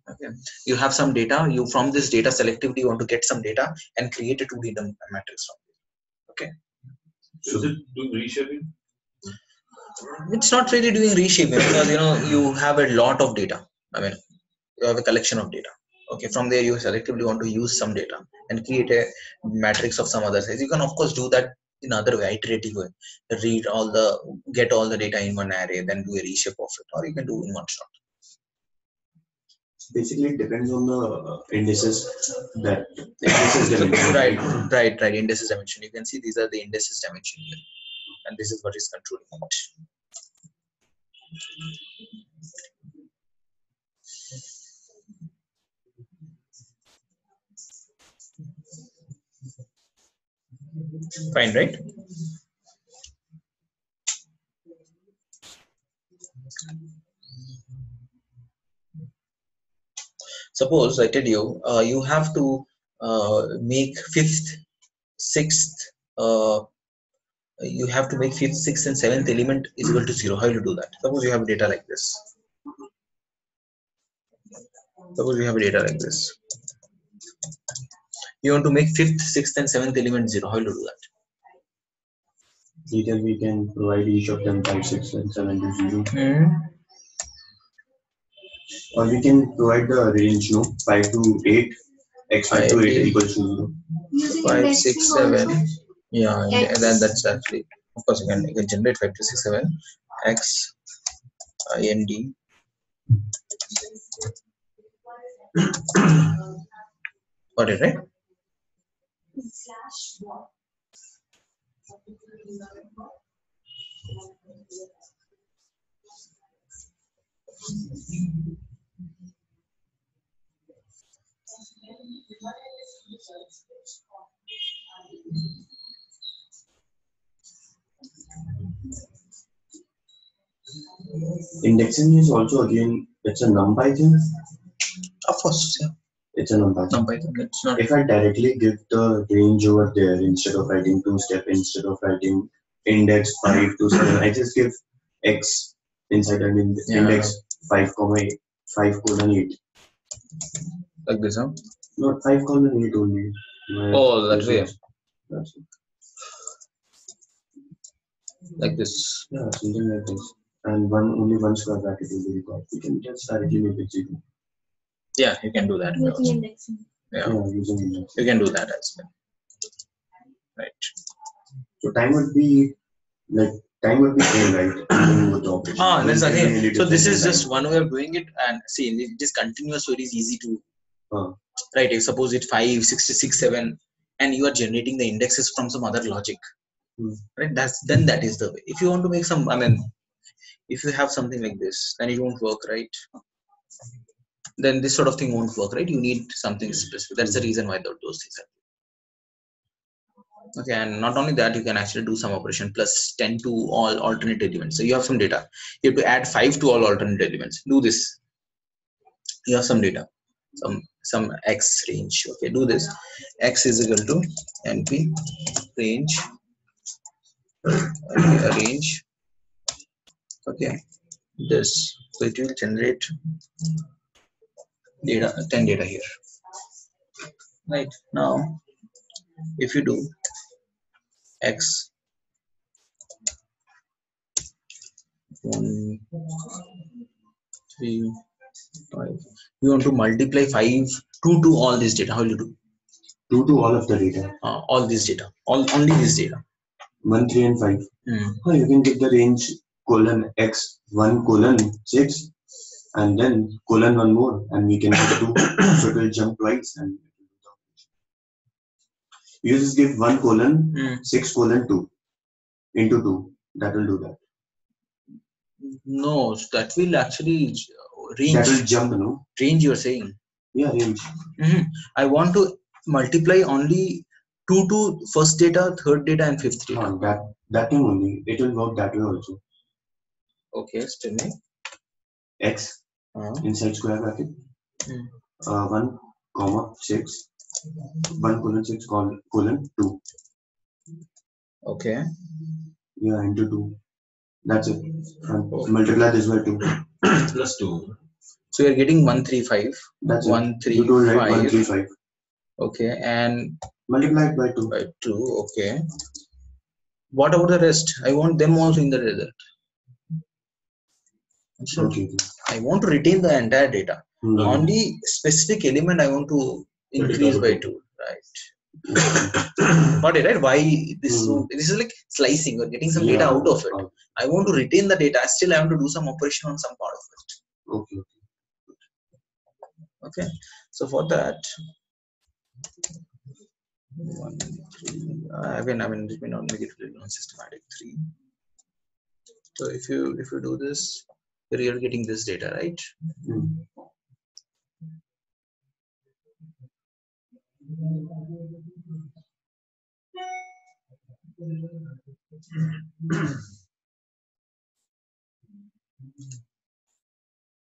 Speaker 1: Okay, you have some data. You from this data selectively you want to get some data and create a 2D matrix from it. Okay.
Speaker 3: So is it doing reshaping?
Speaker 1: It's not really doing reshaping because you have a lot of data. I mean, you have a collection of data. Okay, from there you selectively want to use some data and create a matrix of some other size. You can of course do that in other way, iterative way. Get all the data in one array, then do a reshape of it, or you can do in one shot.
Speaker 5: Basically, it depends on the indices dimension.
Speaker 1: Right. Indices dimension. You can see these are the indices dimension here, and this is what is controlling it. Fine, right? Suppose I tell you, you have to make fifth, sixth, you have to make fifth, sixth, and seventh element is equal to 0. How will you do that? Suppose you have data like this. Suppose you have data like this. You want to make fifth, sixth, and seventh element 0. How will you do that?
Speaker 5: Either we can provide each of them 5, 6, and 7 to 0. Or we can provide the range, 5 to 8, x 5 to 8 equals to 0.
Speaker 1: 5, 6, 7. Yeah, and then that's actually, of course, you can generate 5 to 6, 7, x, ind. Got it, right?
Speaker 5: Indexing is also again, it's a Numpy thing.
Speaker 1: Of course, yeah.
Speaker 5: It's a Numpy
Speaker 1: thing. It's not.
Speaker 5: If I directly give the range over there instead of writing 2-step, instead of writing index 5 to 7, I just give x inside an index 5, 5:8.
Speaker 1: Like this, huh?
Speaker 5: Not 5:8 only.
Speaker 1: Oh, that way.
Speaker 5: That's it.
Speaker 1: Like this.
Speaker 5: Yeah, something like this. And only one square bracket will be required. We can just directly make it 0.
Speaker 1: Yeah, you can do that.
Speaker 4: Using indexing.
Speaker 1: Yeah,
Speaker 5: using index.
Speaker 1: You can do that as well. Right.
Speaker 5: So time would be same, right?
Speaker 1: That's again. So this is just one way of doing it, and see, it is continuous, so it is easy to. Right. If suppose it 5, 66, 7, and you are generating the indexes from some other logic. Right. Then that is the way. If you want to make some, if you have something like this, then it won't work, right? Then this sort of thing won't work, right? You need something specific. That's the reason why those things are. Okay, and not only that, you can actually do some operation plus 10 to all alternate elements. So you have some data. You have to add 5 to all alternate elements. Do this. You have some data, some x range. Okay, do this. X is equal to np range. Range. Okay, this. So it will generate data, 10 data here. Right now, if you do x 1, 3, 5, you want to multiply 5 to all this data. How will you do?
Speaker 5: 2 to all of the data.
Speaker 1: All this data, only this data.
Speaker 5: 1, 3 and 5. Oh, you can give the range colon x 1 colon 6 and then colon 1 more and we can get 2. So it will jump twice and you just give 1 colon 6 colon 2 into 2. That will do that.
Speaker 1: No, that will actually range.
Speaker 5: That will jump, no?
Speaker 1: Range, you're saying?
Speaker 5: Yeah, range.
Speaker 1: I want to multiply only 2 to first data, third data, and fifth data.
Speaker 5: That thing only. It will work that way also.
Speaker 1: Okay, tell me.
Speaker 5: X inside square bracket. 1 comma 6. 1 colon 6 colon 2.
Speaker 1: Okay.
Speaker 5: Yeah, into 2. That's it. Multiply this by 2.
Speaker 3: Plus 2.
Speaker 1: So you're getting 135.
Speaker 5: That's
Speaker 1: 135.
Speaker 5: You told right 135.
Speaker 1: Okay, and
Speaker 5: multiply it by 2.
Speaker 1: By 2. Okay. What about the rest? I want them also in the result.
Speaker 5: Okay.
Speaker 1: I want to retain the entire data. Only specific element I want to increase by 2. Right. Got it, right? Why this? This is like slicing or getting some data out of it. I want to retain the data. Still, I want to do some operation on some part of it.
Speaker 5: Okay.
Speaker 1: Okay. So for that, 1, 3. Again, let me not make it really non-systematic. 3. So if you do this, you're getting this data, right?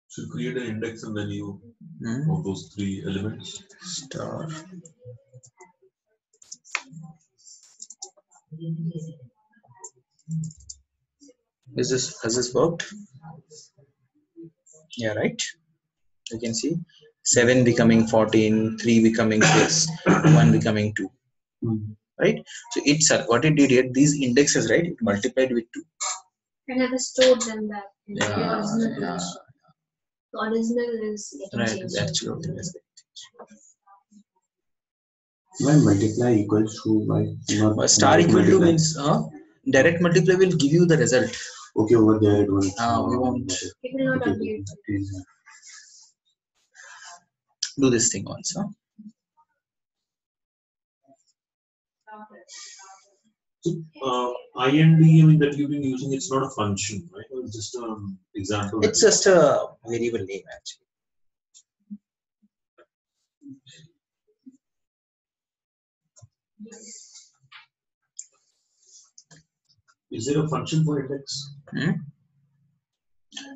Speaker 3: So create an index and then you of those 3 elements.
Speaker 1: Star. Has this worked? Yeah, right. You can see 7 becoming 14, 3 becoming 6, 1 becoming 2. Right. So it's what it did here. These indexes, right? It multiplied with 2.
Speaker 4: And have stored them back in the original
Speaker 1: Yeah.
Speaker 4: page. The original is getting changed.
Speaker 1: Actually,
Speaker 5: Why multiply equals to by
Speaker 1: star equal to means direct multiply will give you the result.
Speaker 5: Okay, over there it will.
Speaker 1: We won't.
Speaker 4: It will not update.
Speaker 1: Do this thing once.
Speaker 3: IND, that you've been using, it's not a function, right? It's just an example.
Speaker 1: It's just a variable name, actually.
Speaker 3: Is there a function for index?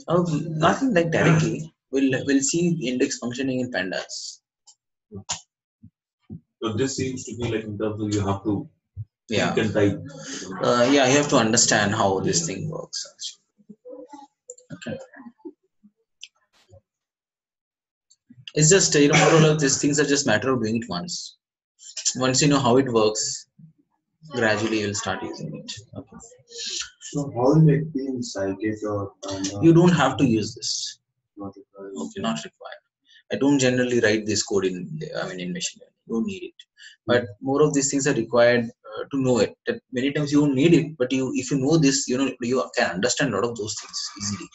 Speaker 1: Nothing like directly. We'll see index functioning in pandas.
Speaker 3: But this seems to be like in terms of you have to
Speaker 1: Yeah.
Speaker 3: You can type.
Speaker 1: You have to understand how this thing works. Actually. Okay. It's just more or less these things are just matter of doing it once. Once you know how it works, gradually you'll start using it. Okay.
Speaker 5: So how will it be in scikit or
Speaker 1: you don't have to use this.
Speaker 5: Not required.
Speaker 1: Okay, not required. I don't generally write this code in machine learning. You don't need it. But more of these things are required to know it. That many times you don't need it, but if you know this, you can understand a lot of those things easily.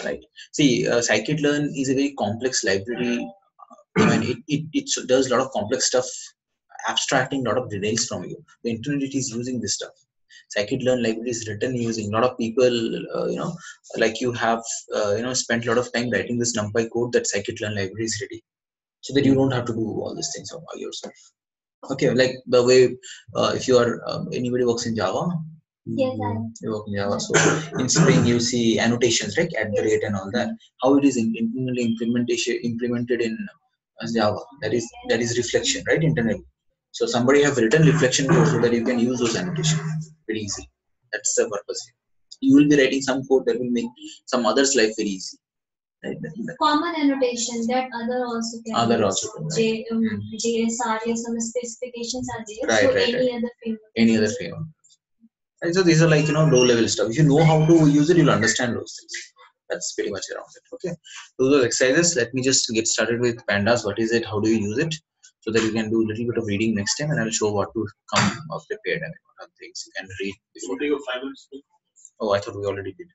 Speaker 1: Right. See, scikit-learn is a very complex library. It does a lot of complex stuff, abstracting a lot of details from you. The internet is using this stuff. Scikit-learn library is written using a lot of people, like you have, spent a lot of time writing this Numpy code that Scikit-learn library is ready, so that you don't have to do all these things by yourself. Okay, like the way if you are anybody works in Java.
Speaker 4: Yes,
Speaker 1: you work in Java. So in Spring you see annotations like @ and all that. How it is implemented in Java. That is reflection, right? Internally. So somebody have written reflection code so that you can use those annotations very easily. That's the purpose. You will be writing some code that will make some others' life very easy. Right?
Speaker 4: Common annotation that other also can use. JSR, some specifications are there.
Speaker 1: Right,
Speaker 4: so
Speaker 1: right,
Speaker 4: any other framework.
Speaker 1: Right, so these are like low level stuff. If you know how to use it, you'll understand those things. That's pretty much around it. Okay. Those are exercises. Let me just get started with pandas. What is it? How do you use it? so that you can do a little bit of reading next time, and I'll show what to come prepared and what are things you can read before.
Speaker 3: Take a 5 minutes.
Speaker 1: Oh, I thought we already did.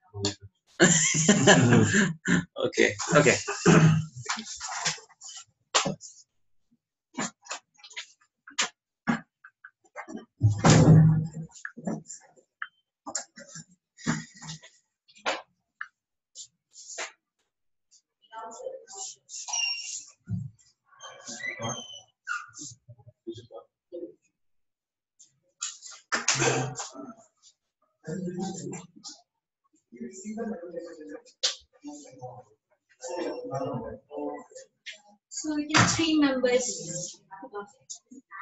Speaker 1: Okay. Okay.
Speaker 4: So it is 3 members.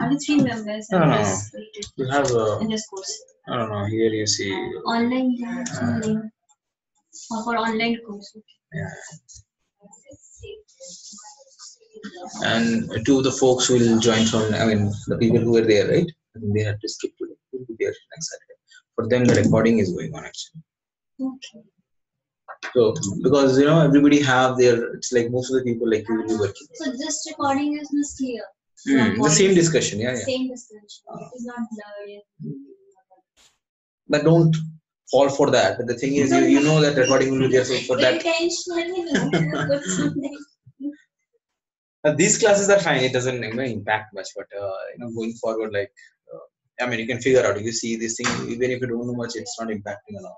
Speaker 4: Only 3 members
Speaker 1: No,
Speaker 4: are
Speaker 1: no, no.
Speaker 4: participated
Speaker 1: You have
Speaker 4: in this course.
Speaker 1: I don't know. Here you see.
Speaker 4: Online link for online course.
Speaker 1: Yeah. And to the folks who will join from, I mean, the people who were there, right? I think they had to skip today. Will be there next Saturday. For them, the recording is going on actually.
Speaker 4: Okay.
Speaker 1: So because everybody have their, it's like most of the people like you will be working.
Speaker 4: So this recording is not clear.
Speaker 1: The same discussion, yeah.
Speaker 4: Same discussion. It is not blurred.
Speaker 1: But don't fall for that. But the thing is, you know that recording will be there, so for that.
Speaker 4: Intentionally, no. Put something.
Speaker 1: These classes are fine. It doesn't impact much, but going forward, like I mean, you can figure out. You see this thing, even if you don't know much, it's not impacting a lot.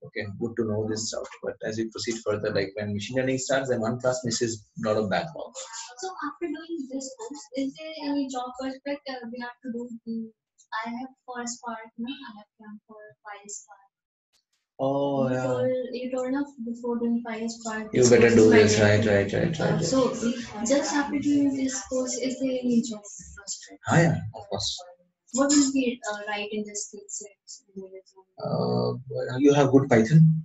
Speaker 1: Okay, good to know this stuff. But as we proceed further, like when machine learning starts, then one class misses a lot of backlog.
Speaker 4: So after doing this course, is there any job prospect we have to do? I have for Spark, no? I have come for PySpark.
Speaker 1: Oh, yeah.
Speaker 4: You told us before doing PySpark.
Speaker 1: You better do this, right.
Speaker 4: So just after doing this course, is there any job prospect?
Speaker 1: Yeah, of course.
Speaker 4: What will be right in the skill sets?
Speaker 1: You have good Python.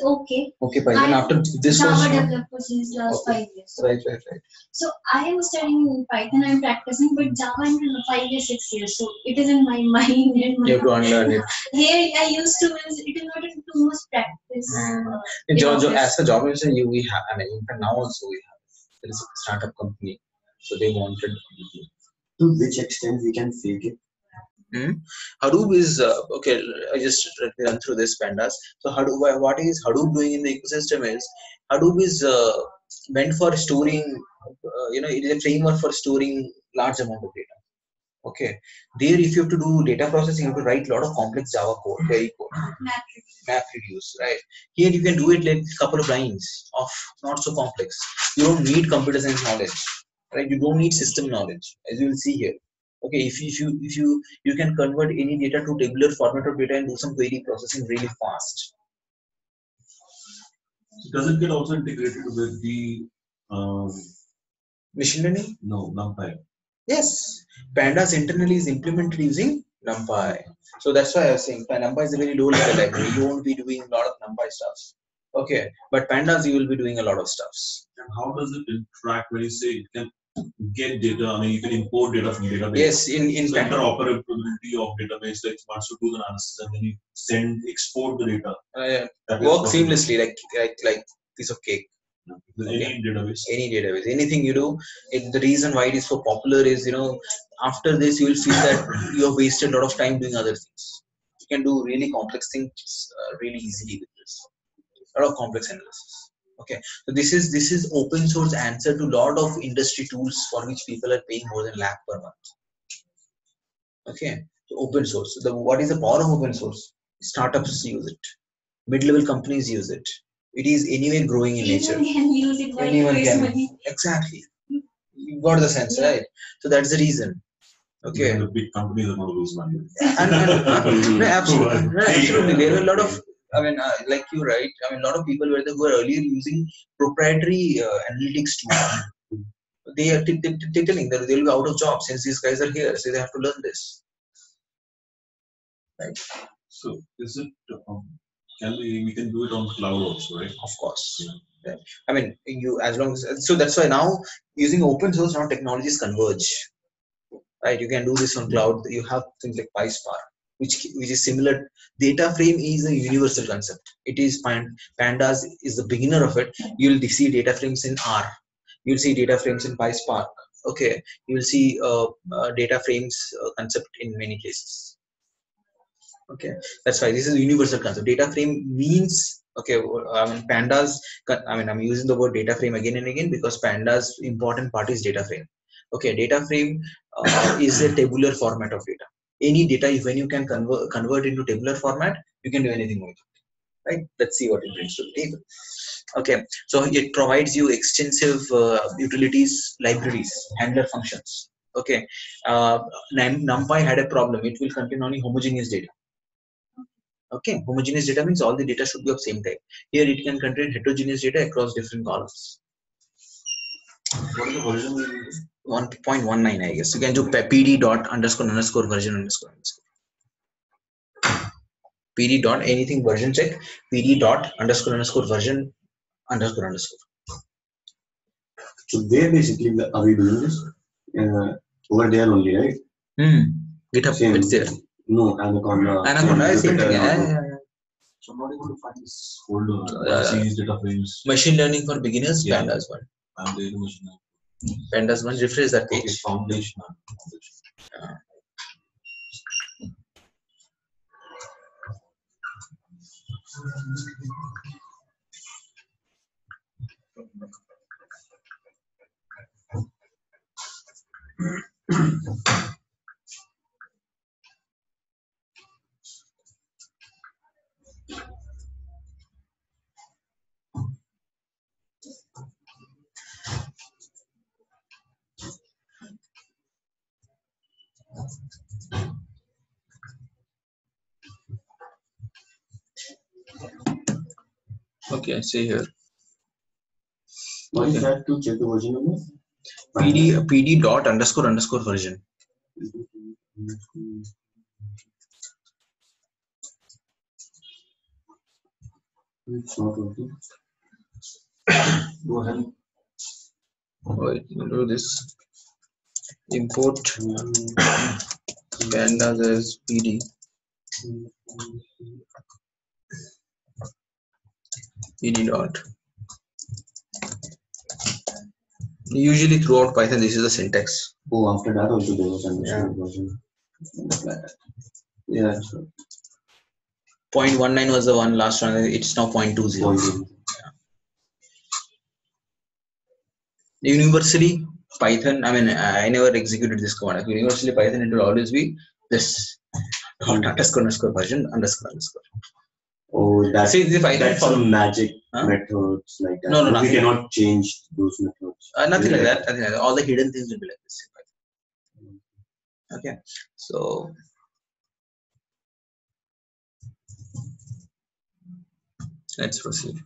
Speaker 4: Okay.
Speaker 1: Okay, Python. After this
Speaker 4: Java
Speaker 1: was
Speaker 4: developer since last 5 years.
Speaker 1: Right.
Speaker 4: So I am studying Python. I'm practicing, but Java I'm 5 years, 6 years. So it is in my mind.
Speaker 1: You have to unlearn it.
Speaker 4: Here I used to. It is not too much practice.
Speaker 1: As a job mention, we have. I mean, even now also we have. There is a startup company, so they wanted.
Speaker 5: To which extent we can fake it?
Speaker 1: Hadoop is okay. I just run through this pandas. So Hadoop, what is Hadoop doing in the ecosystem is Hadoop is meant for storing. It is a framework for storing large amount of data. Okay, there if you have to do data processing, you have to write a lot of complex Java code, query code, MapReduce, right? Here you can do it like a couple of lines of not so complex. You don't need computer science knowledge, right? You don't need system knowledge, as you will see here. Okay, if you can convert any data to tabular format of data and do some query processing really fast.
Speaker 3: Does it get also integrated with the
Speaker 1: machine learning?
Speaker 3: No, Numpy.
Speaker 1: Yes, Pandas internally is implemented using Numpy. So that's why I was saying Numpy is a very low level library. You won't be doing a lot of Numpy stuff. Okay, but Pandas you will be doing a lot of stuffs.
Speaker 3: And how does it interact when you say it can get data? I mean, you can import data from database.
Speaker 1: Yes, in
Speaker 3: so interoperability of database, like once you do the analysis and then you export the data.
Speaker 1: Work seamlessly, like piece of cake.
Speaker 3: Okay. Any
Speaker 1: database, anything you do. The reason why it is so popular is after this you will feel that you have wasted a lot of time doing other things. You can do really complex things really easily with this. A lot of complex analysis. Okay, so this is open source answer to lot of industry tools for which people are paying more than lakh per month. Okay, so open source. So what is the power of open source? Startups use it. Mid-level companies use it. It is anyway growing in nature. Anyone can. Exactly. You got the sense, right? So that's the reason. Okay.
Speaker 3: The big companies are going to lose money.
Speaker 1: No, absolutely. No, absolutely. There were a lot of, like you, right? I mean, a lot of people who were earlier using proprietary analytics tools. They are telling that they will be out of job since these guys are here, so they have to learn this. Right.
Speaker 3: So, is it? We can do it on cloud also, right?
Speaker 1: Of course. Yeah. I mean, as long as so that's why now using open source now technologies converge. Right, you can do this on cloud. You have things like PySpark, which is similar. Data frame is a universal concept. It is Pandas is the beginner of it. You'll see data frames in R. You'll see data frames in PySpark. okay, you will see data frames concept in many places. Okay, that's why this is a universal concept. Data frame means, okay, I mean pandas, I mean I'm using the word data frame again and again because pandas important part is data frame. Okay, data frame is a tabular format of data. Any data, when you can convert into tabular format, you can do anything with it, right? Let's see what it brings to the table. Okay, so it provides you extensive utilities, libraries, handler functions. Okay, Numpy had a problem. It will contain only homogeneous data. Okay, homogeneous data means all the data should be of same type. Here it can contain heterogeneous data across different columns.
Speaker 3: What is the version we use?
Speaker 1: 1.19, I guess. You can do pd dot underscore underscore version underscore underscore. Pd dot anything version check. Pd dot underscore underscore version underscore underscore.
Speaker 5: So where basically are we doing this? Over there only, right?
Speaker 1: GitHub,
Speaker 5: Same.
Speaker 1: it's there.
Speaker 5: No, Anaconda.
Speaker 1: Anaconda, same thing.
Speaker 3: So I'm not able to find this folder. Series data frames.
Speaker 1: Machine learning for beginners,
Speaker 3: Yeah.
Speaker 1: Pandas one.
Speaker 3: I'm there in machine learning.
Speaker 1: Pandas one, refresh that page.
Speaker 3: Okay, foundation.
Speaker 1: Okay, see here.
Speaker 5: What is that to check the version number?
Speaker 1: PD dot underscore underscore version.
Speaker 5: It's not working.
Speaker 3: Go ahead.
Speaker 1: Wait, do this. Import pandas as PD. PD dot. Usually throughout Python, this is the syntax.
Speaker 5: Oh, after that also there was underscore version. Yeah, sure.
Speaker 1: 0.19 was the one last one. It's now 0.20. Universally, Python. I mean, I never executed this command. Universally, Python, it will always be this underscore underscore version underscore underscore.
Speaker 5: Oh, that's some magic
Speaker 1: Huh?
Speaker 5: methods like that.
Speaker 1: No,
Speaker 5: we cannot change those methods.
Speaker 1: Nothing like that. Nothing like that. All the hidden things will be like this. Okay, so let's proceed.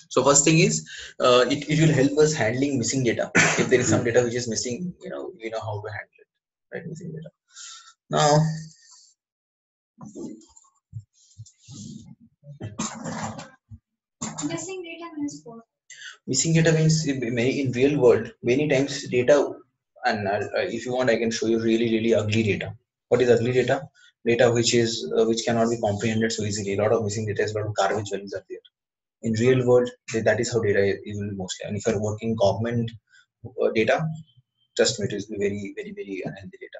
Speaker 1: So first thing is, it will help us handling missing data. If there is some data which is missing, we know how to handle it, right? Missing data. Now,
Speaker 4: Missing data means what?
Speaker 1: missing data means in real world, many times data, and if you want, I can show you really ugly data. What is ugly data? Data which cannot be comprehended so easily. A lot of missing data is, a lot of garbage values are there. In real world, that is how data is mostly. And if you're working government data, trust me, it is very unhealthy data.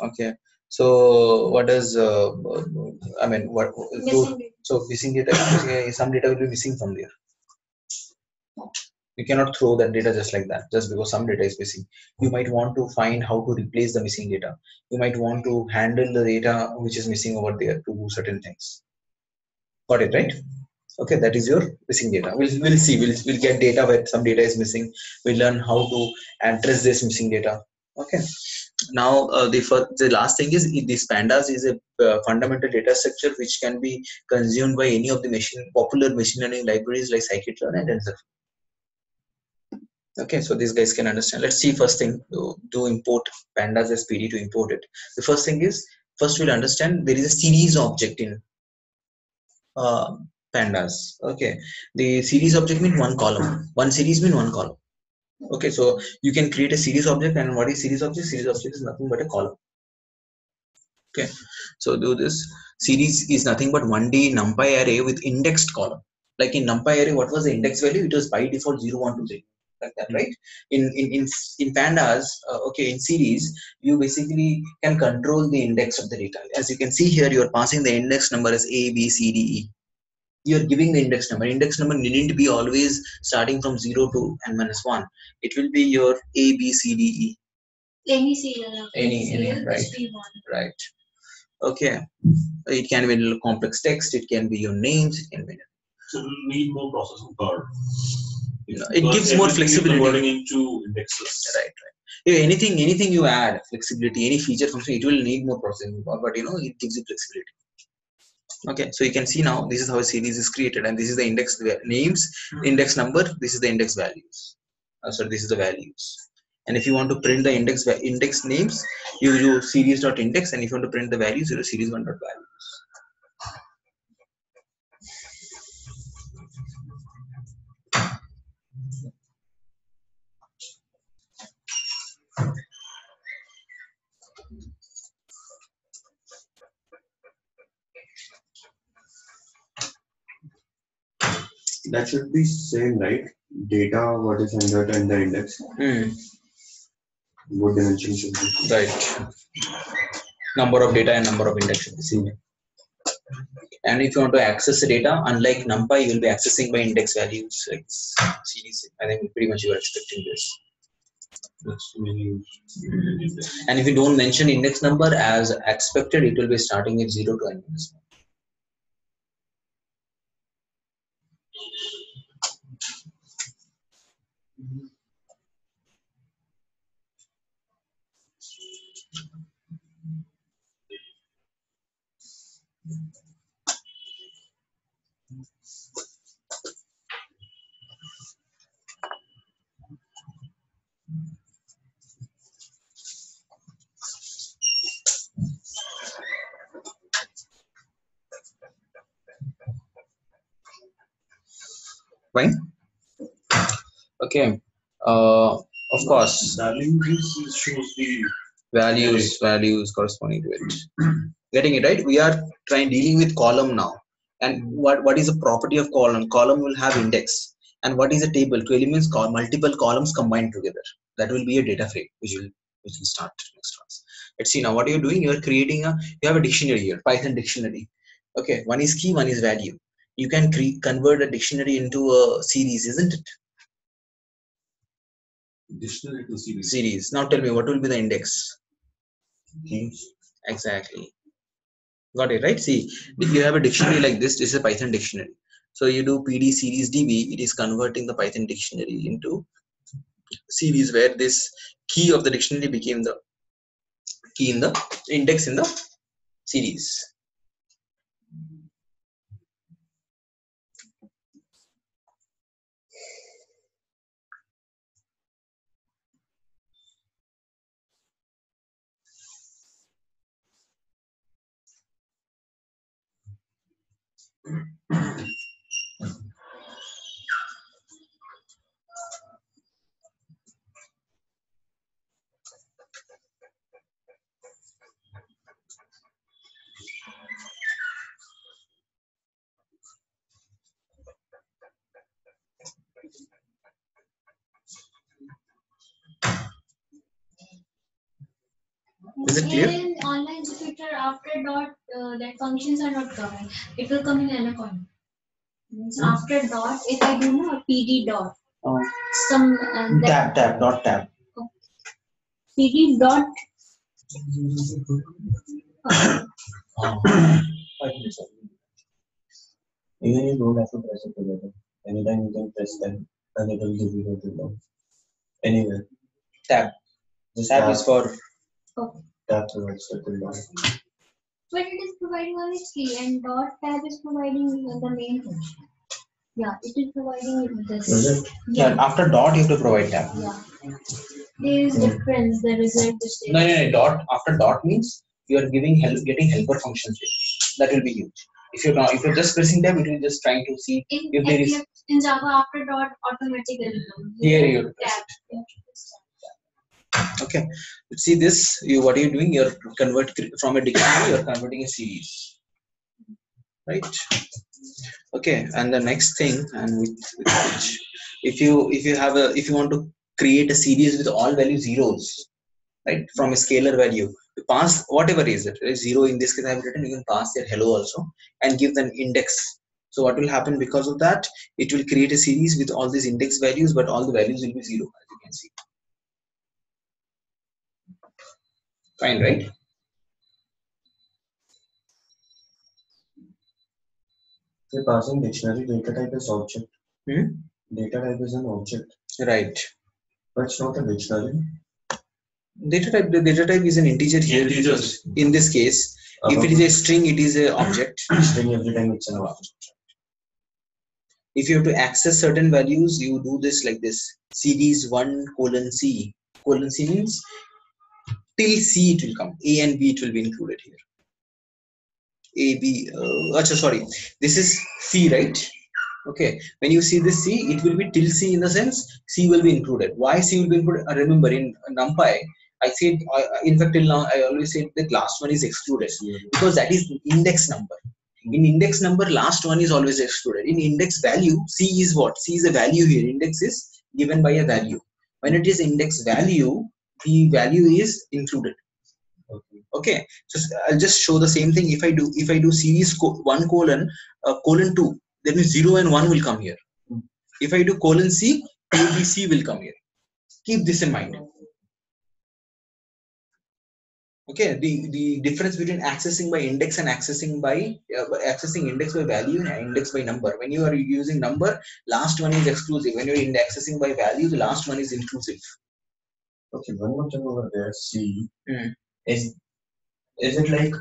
Speaker 1: Okay, so what does I mean what? So missing data, some data will be missing from there. You cannot throw that data just like that, just because some data is missing. You might want to find how to replace the missing data. You might want to handle the data which is missing over there to do certain things. Got it, right? Okay, that is your missing data. We'll see. We'll get data where some data is missing. We'll learn how to address this missing data. Okay. Now the last thing is this pandas is a fundamental data structure which can be consumed by any of the popular machine learning libraries like scikit-learn and TensorFlow. Okay, so these guys can understand. Let's see first thing to import pandas as PD to import it. The first thing is, first we'll understand there is a series object in pandas. Okay, the series object means one column. One series means one column. Okay, so you can create a series object, and what is series object? Series object is nothing but a column. Okay, so do this. Series is nothing but 1D NumPy array with indexed column. Like in NumPy array, what was the index value? It was by default 0, 1, 2, 3. like that, right? In pandas, okay, in series, you basically can control the index of the data. As you can see here, you are passing the index number as A, B, C, D, E. You are giving the index number. Index number needn't be always starting from 0 to n-1. It will be your A, B, C, D, E.
Speaker 4: Any serial.
Speaker 1: Any, right, right. Okay, it can be a little complex text. It can be your names. It can be.
Speaker 3: So it will need more processing power.
Speaker 1: It gives more flexibility.
Speaker 3: Converting into indexes.
Speaker 1: Right, right. If anything you add flexibility, any feature function, it will need more processing power, but it gives you flexibility. Okay, so you can see now this is how a series is created, and this is the index names, index number. This is the index values. So this is the values. And if you want to print the index names, you do series.index, and if you want to print the values, you do series1.values.
Speaker 5: That should be same, right? Data, what is handled, and the index. What dimension should be?
Speaker 1: Right. Number of data and number of index should be same. And if you want to access the data, unlike Numpy, you will be accessing by index values like series. I think pretty much you are expecting this. And if you don't mention index number as expected, it will be starting with 0 to n-1. Fine. Okay. Of course.
Speaker 3: Values shows the
Speaker 1: values corresponding to it. Getting it right? We are dealing with column now. And what is the property of column? Column will have index. And what is a table? 2 elements, multiple columns combined together. That will be a data frame, which will start next class. Let's see now what you're doing. You are creating you have a dictionary here, Python dictionary. Okay, one is key, one is value. You can convert a dictionary into a series, isn't it?
Speaker 3: Dictionary to series.
Speaker 1: Series. Now tell me, what will be the index? Exactly. Got it, right? See, if you have a dictionary like this is a Python dictionary. So you do PD series DB, it is converting the Python dictionary into series where this key of the dictionary became the key in the index in the series. Is it clear?
Speaker 4: In online tutor, after dot, that functions are not covered. It will come in anaconda. After dot, if I do not PD dot, some
Speaker 1: tab, dot tab.
Speaker 4: PD dot.
Speaker 5: Even you don't have to press it together. Anytime you can press them and it will give you the result. Anywhere.
Speaker 1: Tab. This tab is for
Speaker 5: tab provides the result.
Speaker 4: But it is providing only key, and dot tab is providing the main function. Yeah, it is providing this.
Speaker 1: Yeah, after dot you have to provide tab.
Speaker 4: Yeah. There is difference. The result is
Speaker 1: No. Dot after dot means you are getting helper functions here. That will be huge. If you're just pressing tab, it will just trying to see if there is.
Speaker 4: In Java, after dot automatically comes.
Speaker 1: Here you press it. Okay. Let's see this. What are you doing? You're from a dictionary. You're converting a series, right? Okay, and the next thing, and with which, if you want to create a series with all value zeros, right, from a scalar value, you pass whatever is it, right? Zero in this case I have written, you can pass there hello also and give them index. So what will happen because of that? It will create a series with all these index values, but all the values will be zero, as you can see. Fine, right?
Speaker 5: So passing dictionary data type is object.
Speaker 1: Hmm?
Speaker 5: Data type is an object.
Speaker 1: Right.
Speaker 5: But it's not a dictionary.
Speaker 1: The data type is an integer here.
Speaker 3: Integers.
Speaker 1: In this case, if it is a string, it is an object.
Speaker 5: String every time it's an object.
Speaker 1: If you have to access certain values, you do this like this: series 1 colon c. Colon c means till c it will come. A and b it will be included here. A, B, sorry, this is C, right? Okay, when you see this C, it will be till C, in the sense C will be included. Why C will be included? Remember, in Numpy, I said, in fact, till now, I always said the last one is excluded because that is index number. In index number, last one is always excluded. In index value, C is what? C is a value here. Index is given by a value. When it is index value, the value is included. Okay, so I'll just show the same thing. If I do series 1 colon 2, then 0 and 1 will come here. If I do colon C, ABC will come here. Keep this in mind. Okay, the difference between accessing by index and accessing index by value and index by number. When you are using number, last one is exclusive. When you are accessing by value, the last one is inclusive.
Speaker 5: Okay, one more thing over there. C is it like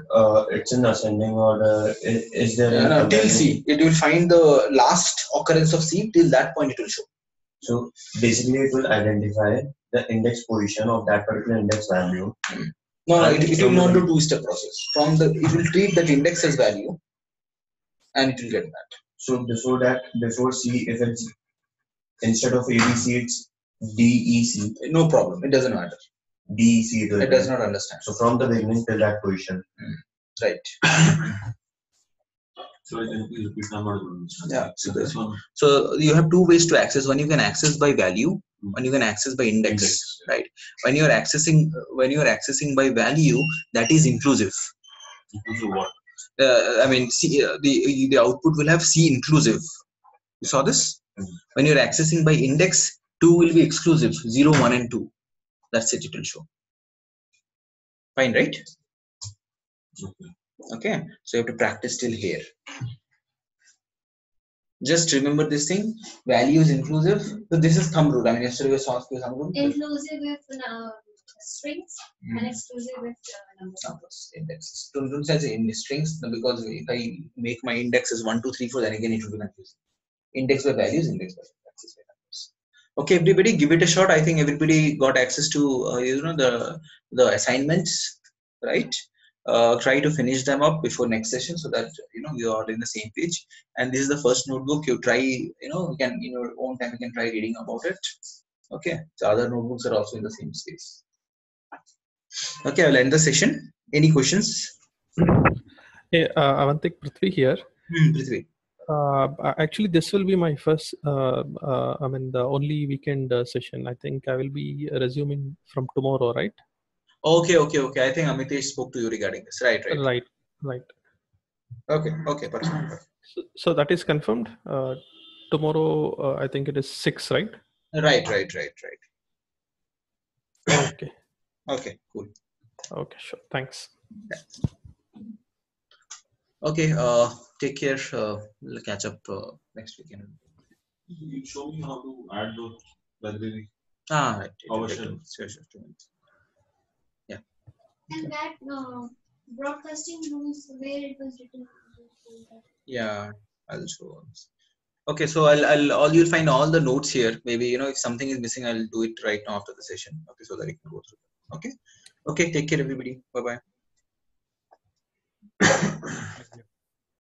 Speaker 5: it's in ascending order? Is there
Speaker 1: no, till C? It will find the last occurrence of C. Till that point, it will show.
Speaker 5: So basically, it will identify the index position of that particular index value.
Speaker 1: No, it will not do two-step process. It will treat that index as value, and it will get that.
Speaker 5: So before C, if it's instead of ABC, it's DEC.
Speaker 1: No problem. It doesn't matter.
Speaker 5: DEC.
Speaker 1: It does not understand.
Speaker 5: So from the beginning till that position.
Speaker 1: Right.
Speaker 3: So can you please repeat number?
Speaker 1: Yeah. So you have two ways to access. One, you can access by value. One, you can access by index. Right. When you are accessing by value, that is inclusive.
Speaker 3: Inclusive what?
Speaker 1: I mean, C, the output will have C inclusive. You saw this? When you are accessing by index, 2 will be exclusive. 0, 1, and 2. That's it. It will show. Fine, right? Okay. So you have to practice till here. Just remember this thing. Value is inclusive. So this is thumb rule. I mean, yesterday we saw thumb rule.
Speaker 4: Inclusive with strings and exclusive with
Speaker 1: numbers. Indexes. Don't say in strings because if I make my index as 1, 2, 3, 4, then again it will be confusing. Index by values, index by access by numbers. Okay, everybody, give it a shot. I think everybody got access to the assignments, right? Try to finish them up before next session so that you are in the same page. And this is the first notebook. You try, you can in your own time you can try reading about it. Okay, the other notebooks are also in the same space. Okay, I'll end the session. Any questions?
Speaker 2: Hey, Avantik, Prithvi here.
Speaker 1: Prithvi.
Speaker 2: Actually, this will be my first, the only weekend session. I think I will be resuming from tomorrow, right?
Speaker 1: Okay. I think Amitesh spoke to you regarding this. Right. Okay, perfect.
Speaker 2: So that is confirmed. Tomorrow, I think it is 6, right?
Speaker 1: Right.
Speaker 2: Okay.
Speaker 1: Okay, cool.
Speaker 2: Okay, sure. Thanks.
Speaker 1: Yeah. Okay, take care. We'll catch up next weekend.
Speaker 3: You show me how to add the library.
Speaker 1: Right. Sure. Yeah.
Speaker 4: And that broadcasting rules where it was written.
Speaker 1: Yeah, I'll show. Okay, so I'll you'll find all the notes here. Maybe if something is missing, I'll do it right now after the session. Okay, so that you can go through. Okay. Take care, everybody. Bye bye.